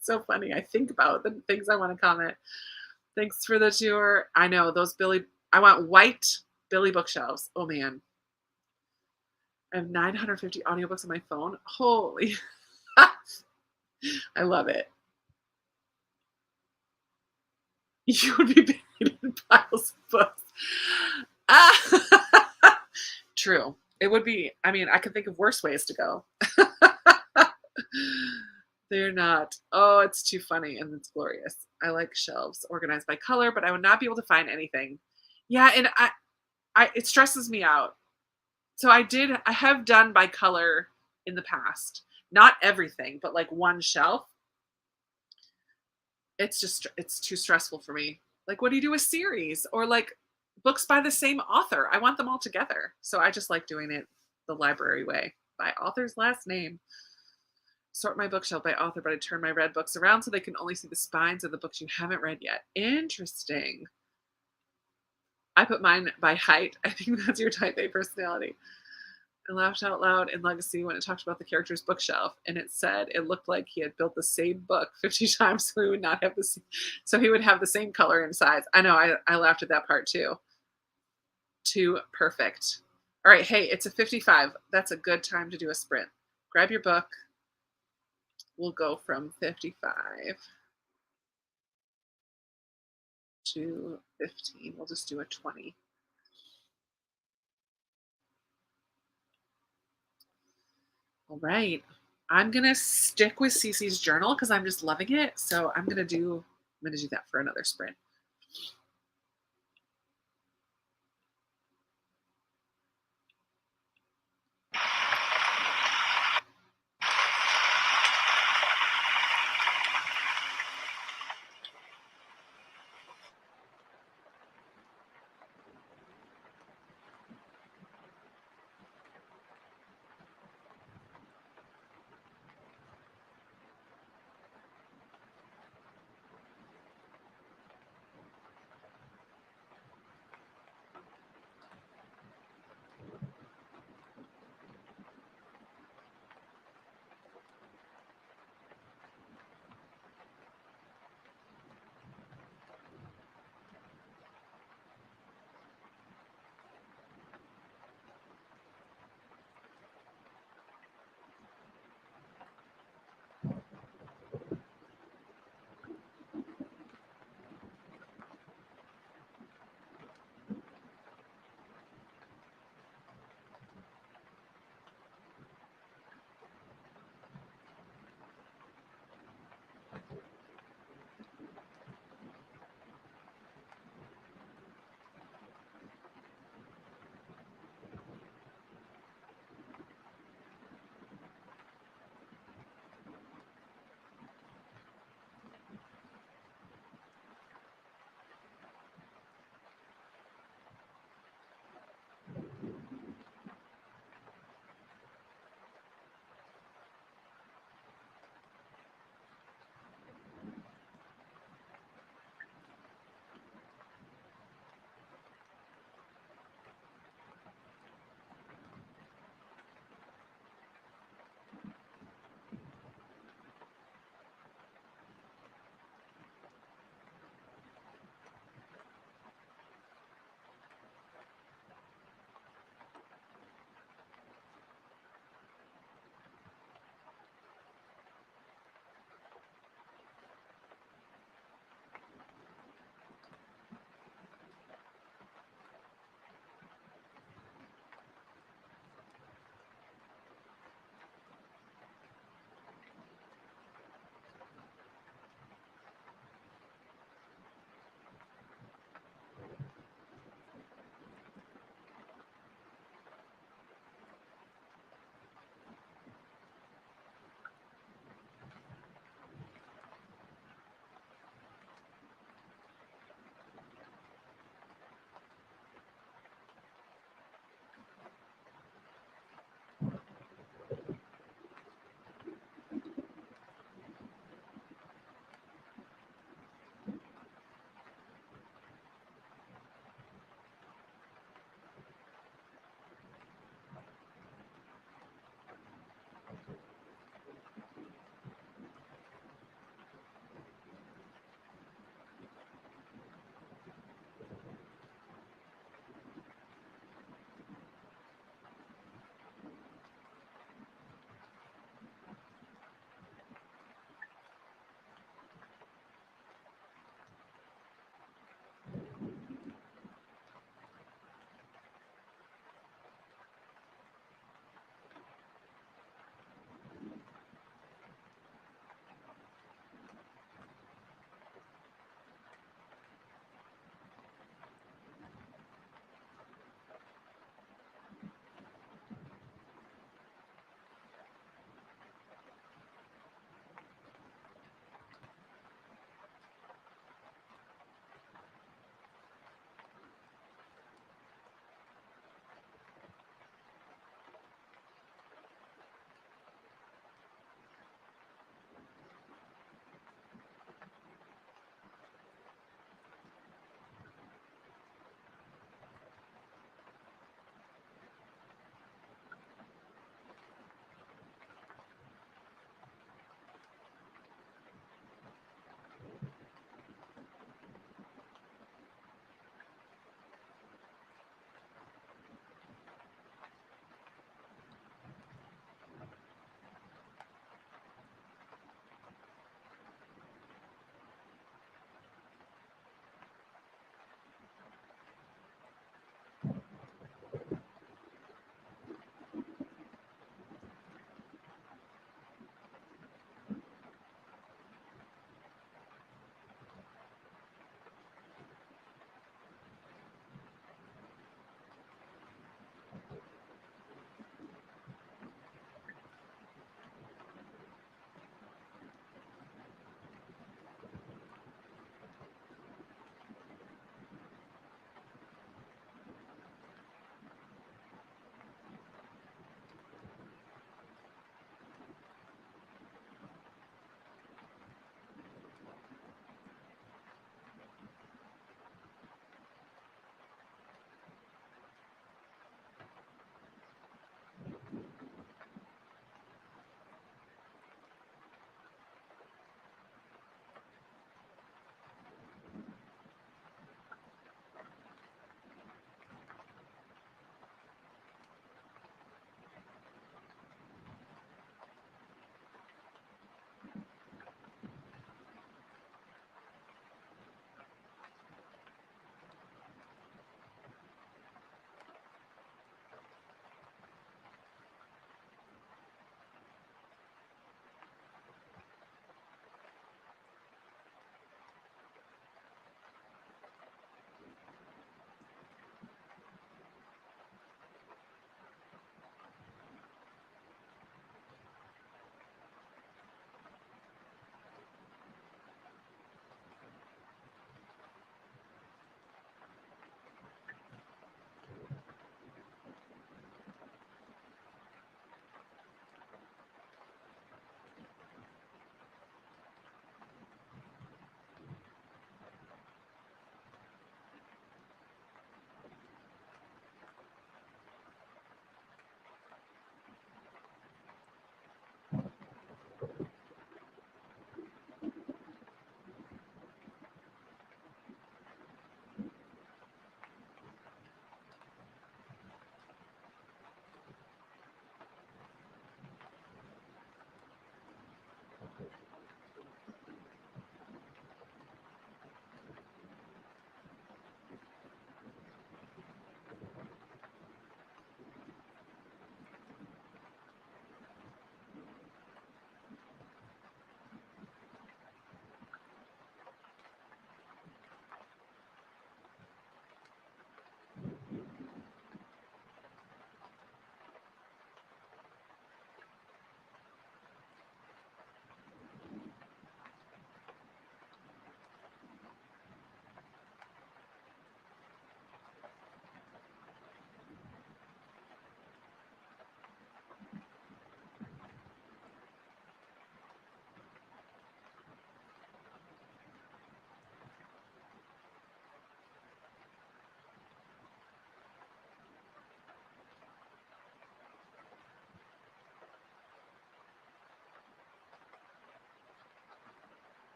So funny. I think about the things I want to comment. Thanks for the tour. I know those I want white Billy bookshelves. Oh man. I have 950 audiobooks on my phone. Holy. I love it. You would be buried in piles of books. True. It would be, I mean, I could think of worse ways to go. They're not. Oh, it's too funny and it's glorious. I like shelves organized by color, but I would not be able to find anything. Yeah, and it stresses me out. So I have done by color in the past. Not everything, but like one shelf. It's too stressful for me. Like, what do you do with series or like books by the same author? I want them all together. So I just like doing it the library way by author's last name. Sort my bookshelf by author, but I turn my read books around so they can only see the spines of the books you haven't read yet. Interesting. I put mine by height. I think that's your type A personality. I laughed out loud in Legacy when it talked about the character's bookshelf, and it said it looked like he had built the same book 50 times, so he would not have he would have the same color and size. I know. I laughed at that part too. Too perfect. All right. Hey, it's a 55. That's a good time to do a sprint. Grab your book. We'll go from 55 to 15. We'll just do a 20. All right. I'm going to stick with Cece's journal because I'm just loving it. So I'm going to do that for another sprint.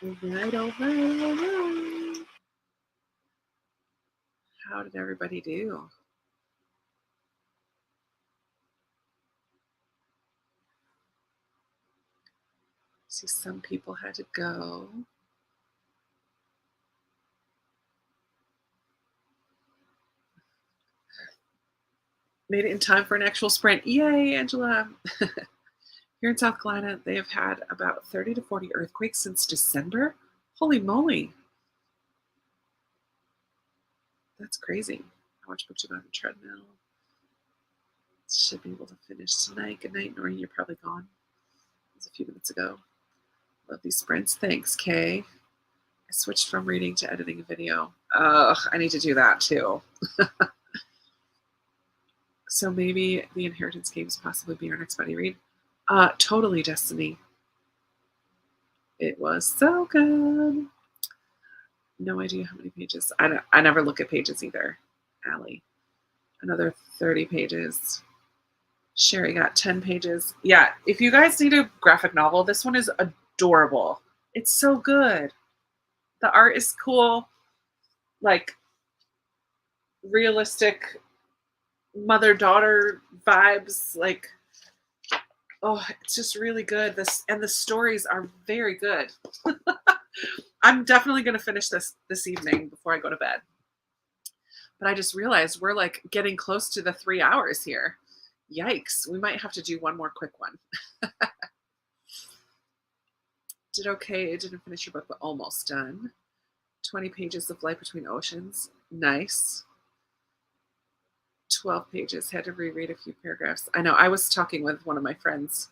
All right, all right, all right. How did everybody do? See, some people had to go. Made it in time for an actual sprint. Yay, Angela. Here in South Carolina, they have had about 30 to 40 earthquakes since December. Holy moly. That's crazy. How much booked you on the treadmill? Should be able to finish tonight. Good night, Noreen. You're probably gone. It was a few minutes ago. Love these sprints. Thanks, Kay. I switched from reading to editing a video. Ugh, I need to do that too. So maybe the Inheritance Games possibly be our next buddy read. Totally, Destiny. It was so good. No idea how many pages. I never look at pages either. Allie. Another 30 pages. Sherry got 10 pages. Yeah, if you guys need a graphic novel, this one is adorable. It's so good. The art is cool. Like realistic mother-daughter vibes. Like, oh, it's just really good. And the stories are very good. I'm definitely going to finish this evening before I go to bed. But I just realized we're like getting close to the 3 hours here. Yikes. We might have to do one more quick one. Did okay. Didn't finish your book, but almost done. 20 pages of Light Between Oceans. Nice. 12 pages. Had to reread a few paragraphs. I know. I was talking with one of my friends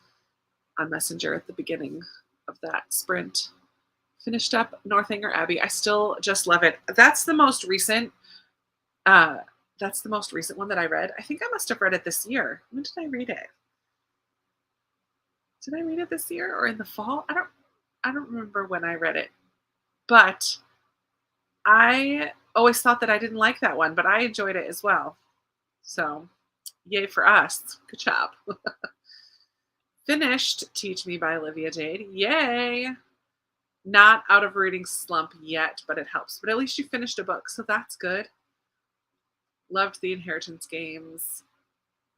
on Messenger at the beginning of that sprint. Finished up Northanger Abbey. I still just love it. That's the most recent one that I read. I think I must have read it this year. When did I read it? Did I read it this year or in the fall? I don't remember when I read it. But I always thought that I didn't like that one, but I enjoyed it as well. So, yay for us. Good job. Finished Teach Me by Olivia Jade. Yay. Not out of reading slump yet, but it helps. But at least you finished a book, so that's good. Loved the Inheritance Games.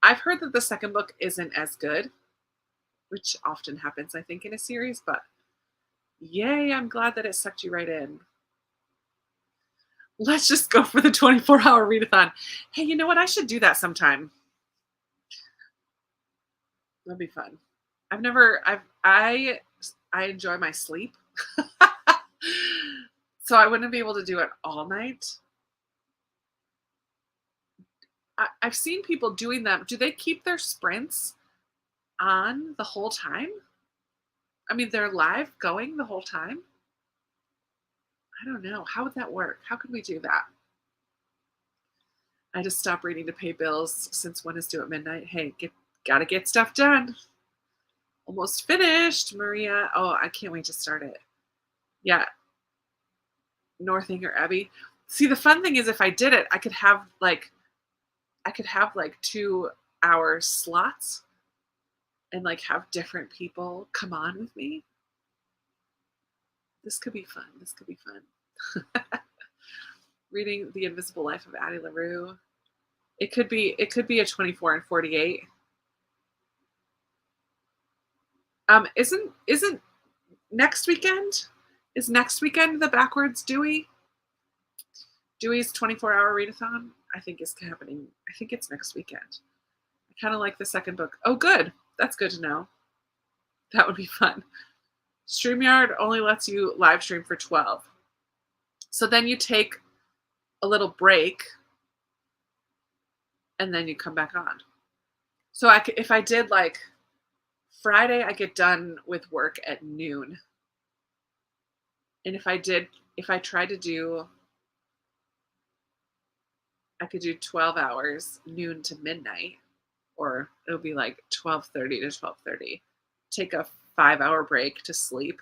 I've heard that the second book isn't as good, which often happens, I think, in a series, but yay, I'm glad that it sucked you right in. Let's just go for the 24-hour readathon. Hey, you know what? I should do that sometime. That'd be fun. I enjoy my sleep. So I wouldn't be able to do it all night. I've seen people doing them. Do they keep their sprints on the whole time? I mean, they're live going the whole time? I don't know. How would that work? How could we do that? I just stopped reading to pay bills since when is due at midnight. Hey, gotta get stuff done. Almost finished, Maria. Oh, I can't wait to start it. Yeah. Northanger Abbey. See, the fun thing is if I did it, I could have like 2 hour slots and like have different people come on with me. This could be fun. This could be fun. Reading The Invisible Life of Addie LaRue. It could be a 24 and 48. Isn't next weekend? Is next weekend the Backwards Dewey? Dewey's 24-hour readathon, I think, is happening. I think it's next weekend. I kind of like the second book. Oh, good. That's good to know. That would be fun. StreamYard only lets you live stream for 12. So then you take a little break and then you come back on. So if I did like Friday, I get done with work at noon. And if I tried to do, I could do 12 hours, noon to midnight, or it'll be like 12:30 to 12:30. Take a 5-hour break to sleep.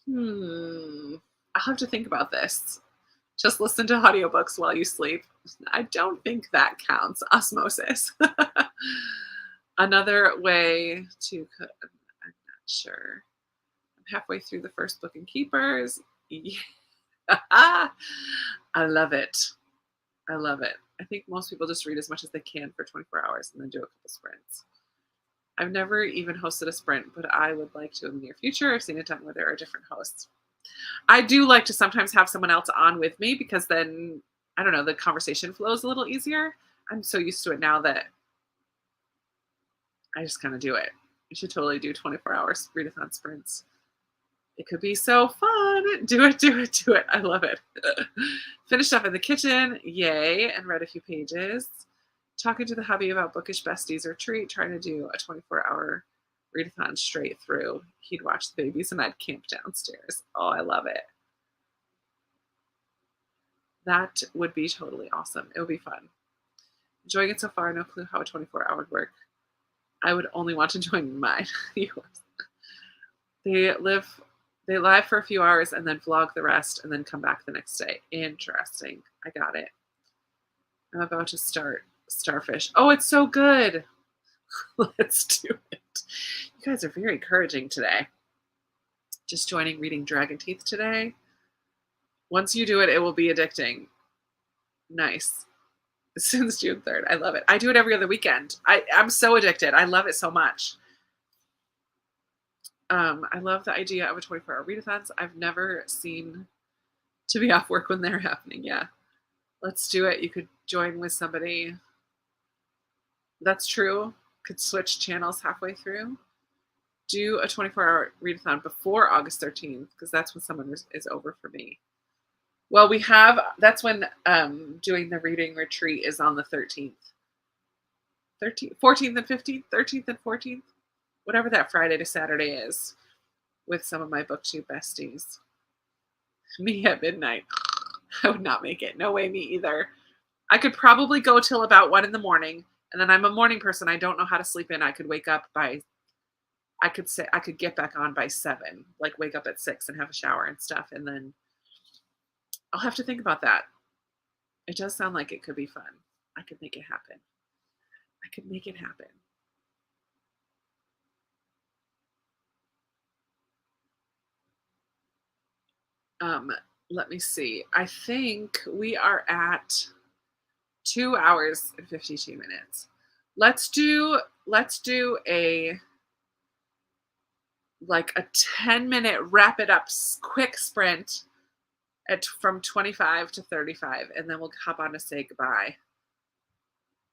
I'll have to think about this. Just listen to audiobooks while you sleep. I don't think that counts. Osmosis. Another way to cook. I'm not sure. I'm halfway through the first book in Keepers. Yeah. I love it. I love it. I think most people just read as much as they can for 24 hours and then do a couple sprints. I've never even hosted a sprint, but I would like to in the near future. I've seen it done where there are different hosts. I do like to sometimes have someone else on with me because then, I don't know, the conversation flows a little easier. I'm so used to it now that I just kind of do it. You should totally do 24-hour readathon sprints. It could be so fun. Do it, do it, do it. I love it. Finished up in the kitchen. Yay. And read a few pages. Talking to the hubby about Bookish Besties retreat, trying to do a 24-hour readathon straight through. He'd watch the babies and I'd camp downstairs. Oh, I love it. That would be totally awesome. It would be fun. Enjoying it so far. No clue how a 24-hour would work. I would only want to join mine. They live for a few hours and then vlog the rest and then come back the next day. Interesting. I got it. I'm about to start Starfish. Oh, it's so good. Let's do it. You guys are very encouraging today. Just joining Reading Dragon Teeth today. Once you do it, it will be addicting. Nice. Since June 3rd. I love it. I do it every other weekend. I'm so addicted. I love it so much. I love the idea of a 24-hour readathons. I've never seen to be off work when they're happening. Yeah. Let's do it. You could join with somebody. That's true. Could switch channels halfway through. Do a 24-hour readathon before August 13th because that's when someone is over for me. Well, that's when doing the reading retreat is on the 13th. 14th and 15th, 13th and 14th, whatever that Friday to Saturday is with some of my BookTube besties. Me at midnight. I would not make it. No way, me either. I could probably go till about 1 a.m, and then I'm a morning person. I don't know how to sleep in. I could wake up I could get back on by 7, like wake up at 6 and have a shower and stuff, and then I'll have to think about that. It does sound like it could be fun. I could make it happen. I could make it happen. Let me see. I think we are at 2 hours and 52 minutes. Let's do a 10-minute wrap it up quick sprint from 25 to 35, and then we'll hop on to say goodbye.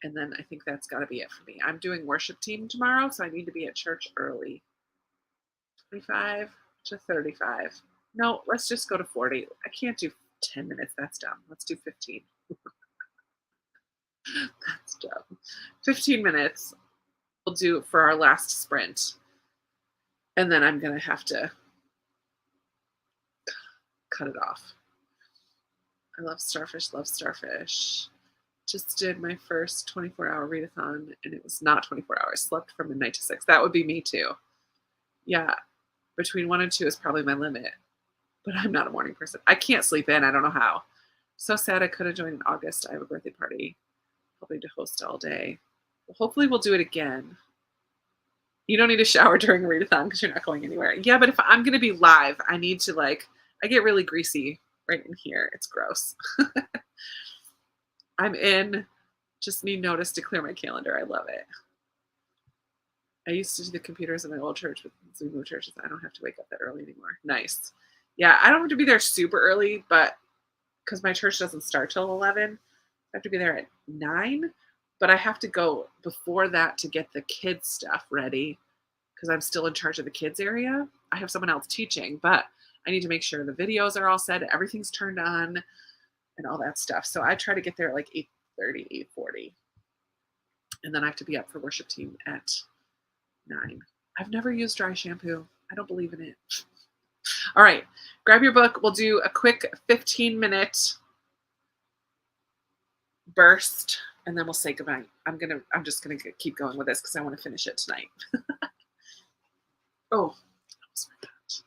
And then I think that's got to be it for me. I'm doing worship team tomorrow, so I need to be at church early. 25 to 35. No, let's just go to 40. I can't do 10 minutes. That's dumb. Let's do 15. That's dumb. 15 minutes we'll do for our last sprint. And then I'm going to have to cut it off. I love Starfish, Just did my first 24-hour readathon, and it was not 24 hours. Slept from midnight to 6. That would be me too. Yeah, between 1 and 2 is probably my limit. But I'm not a morning person. I can't sleep in. I don't know how. So sad I could have joined in August. I have a birthday party. Hoping to host all day. Well, hopefully we'll do it again. You don't need a shower during a readathon because you're not going anywhere. Yeah, but if I'm going to be live, I need to I get really greasy right in here. It's gross. I'm in. Just need notice to clear my calendar. I love it. I used to do the computers in my old church with Zoom churches. I don't have to wake up that early anymore. Nice. Yeah, I don't have to be there super early, but because my church doesn't start till 11, I have to be there at 9. But I have to go before that to get the kids stuff ready because I'm still in charge of the kids area. I have someone else teaching, but I need to make sure the videos are all set, everything's turned on, and all that stuff. So I try to get there at 8:30, 8:40. And then I have to be up for worship team at 9. I've never used dry shampoo. I don't believe in it. All right, grab your book. We'll do a quick 15-minute burst, and then we'll say goodbye. I'm just gonna keep going with this because I want to finish it tonight. Oh, that was my touch.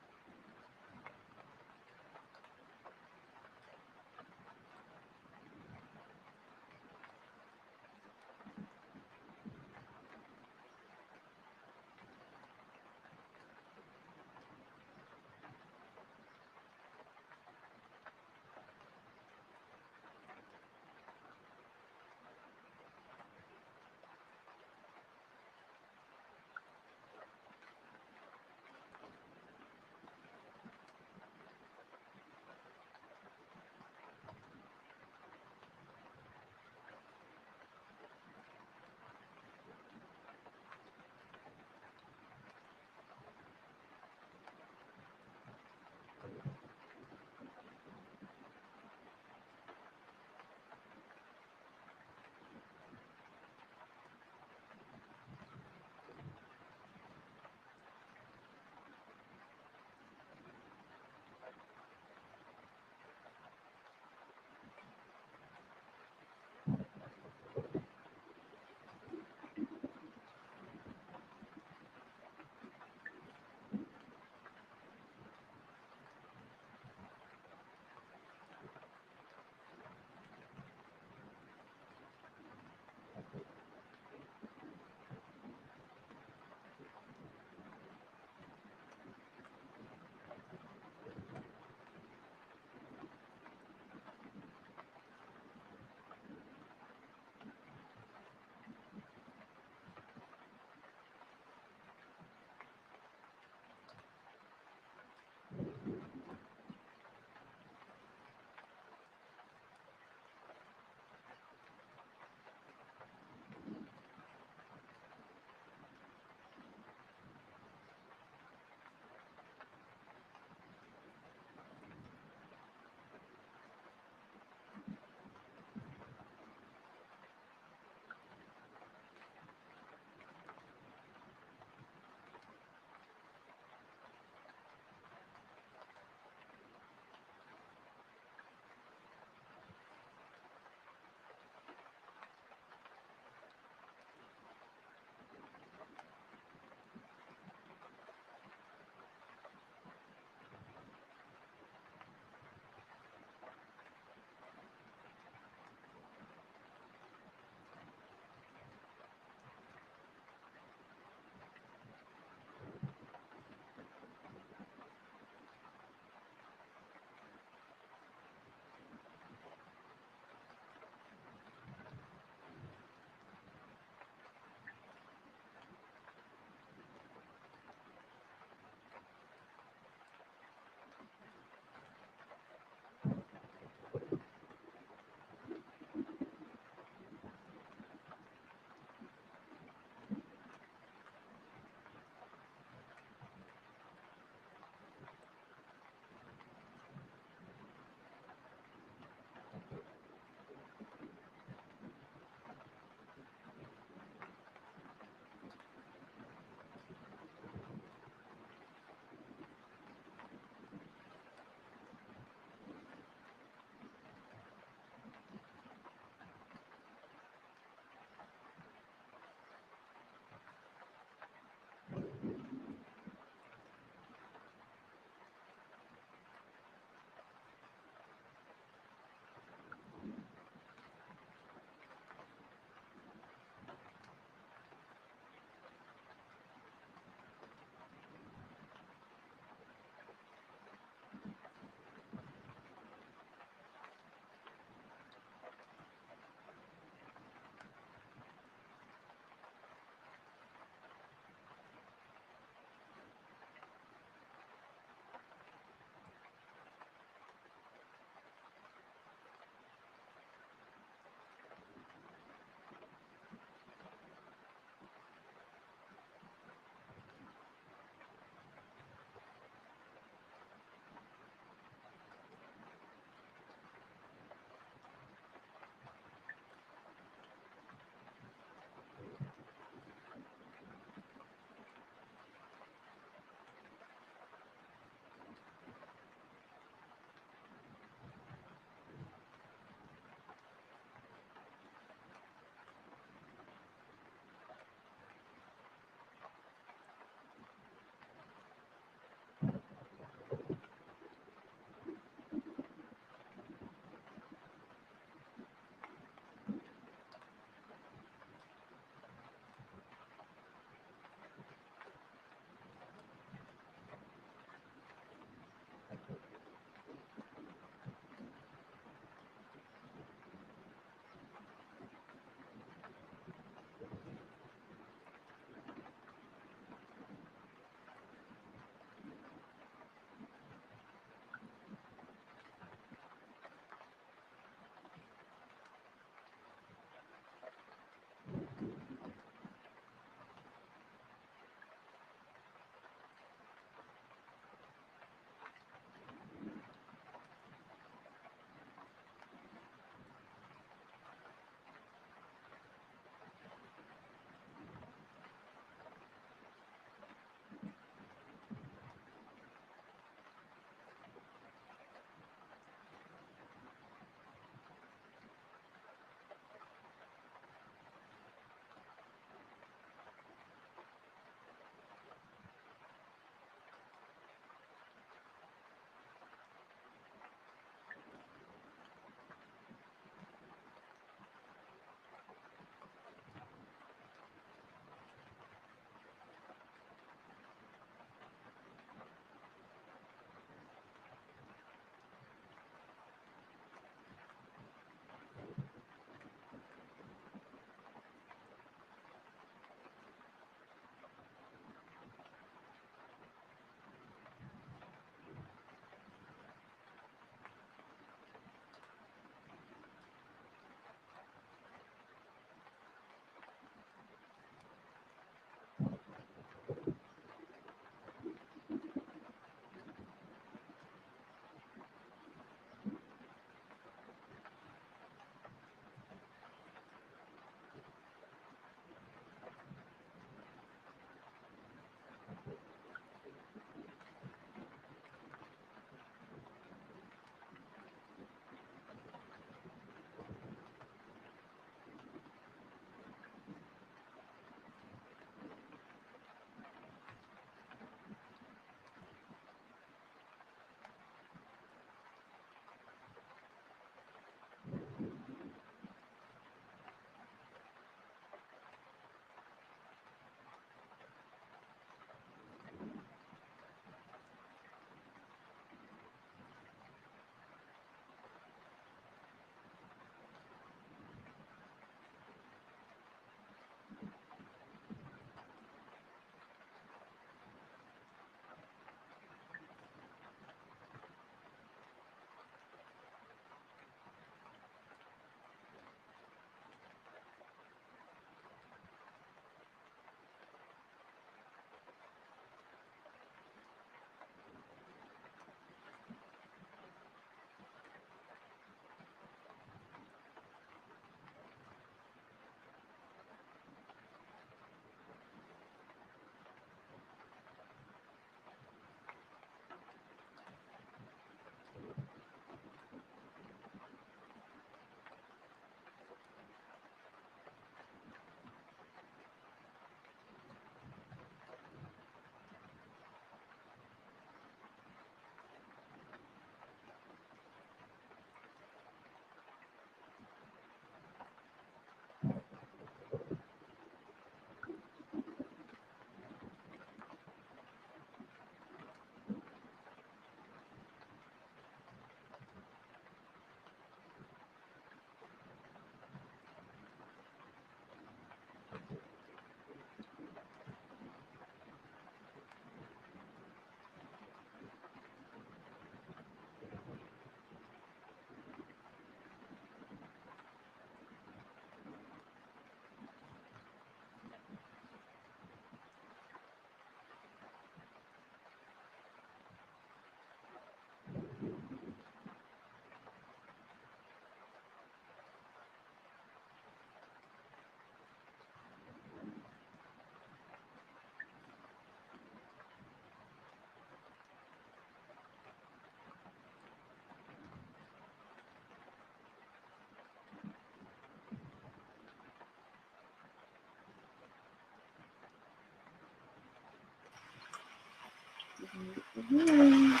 Mhm.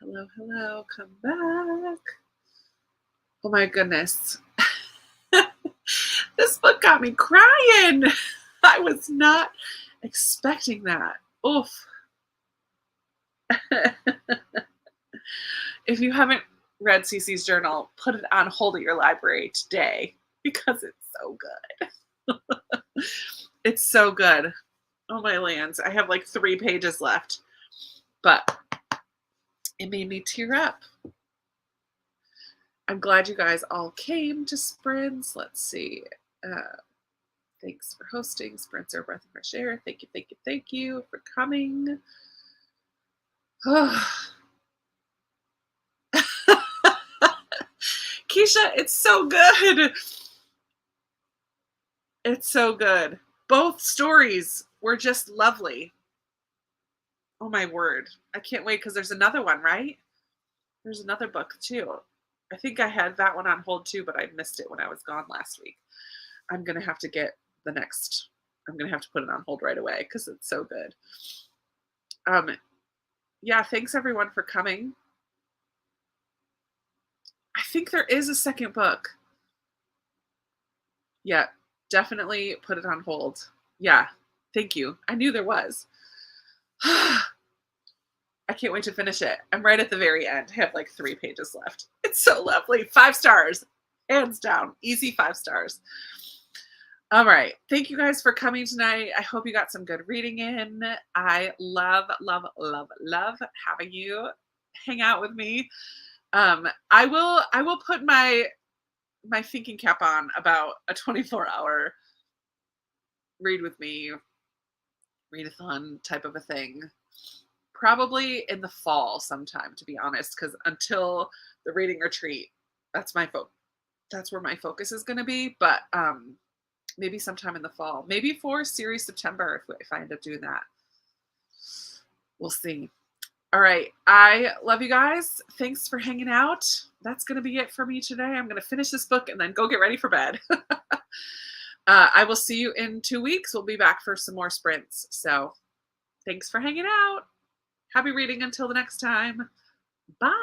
Hello, hello, come back. Oh my goodness. This book got me crying. I was not expecting that. Oof. If you haven't read Cece's journal, put it on hold at your library today because it's so good. It's so good. Oh my lands. I have like 3 pages left, but it made me tear up. I'm glad you guys all came to Sprints. Let's see. Thanks for hosting. Sprints are a breath of fresh air. Thank you, thank you, thank you for coming. Keisha, it's so good. It's so good. Both stories were just lovely. Oh my word. I can't wait because there's another one, right? There's another book too. I think I had that one on hold too, but I missed it when I was gone last week. I'm going to have to get the next. I'm going to have to put it on hold right away because it's so good. Yeah, thanks everyone for coming. I think there is a second book. Yeah, definitely put it on hold. Yeah, thank you. I knew there was. I can't wait to finish it. I'm right at the very end. I have like 3 pages left. It's so lovely. 5 stars, hands down. Easy 5 stars. All right. Thank you guys for coming tonight. I hope you got some good reading in. I love, love, love, love having you hang out with me. I will put my thinking cap on about a 24-hour read with me, readathon type of a thing. Probably in the fall sometime, to be honest, because until the reading retreat, that's where my focus is going to be. But maybe sometime in the fall, maybe for series September if I end up doing that. We'll see. All right. I love you guys. Thanks for hanging out. That's going to be it for me today. I'm going to finish this book and then go get ready for bed. I will see you in 2 weeks. We'll be back for some more sprints. So thanks for hanging out. Happy reading until the next time. Bye.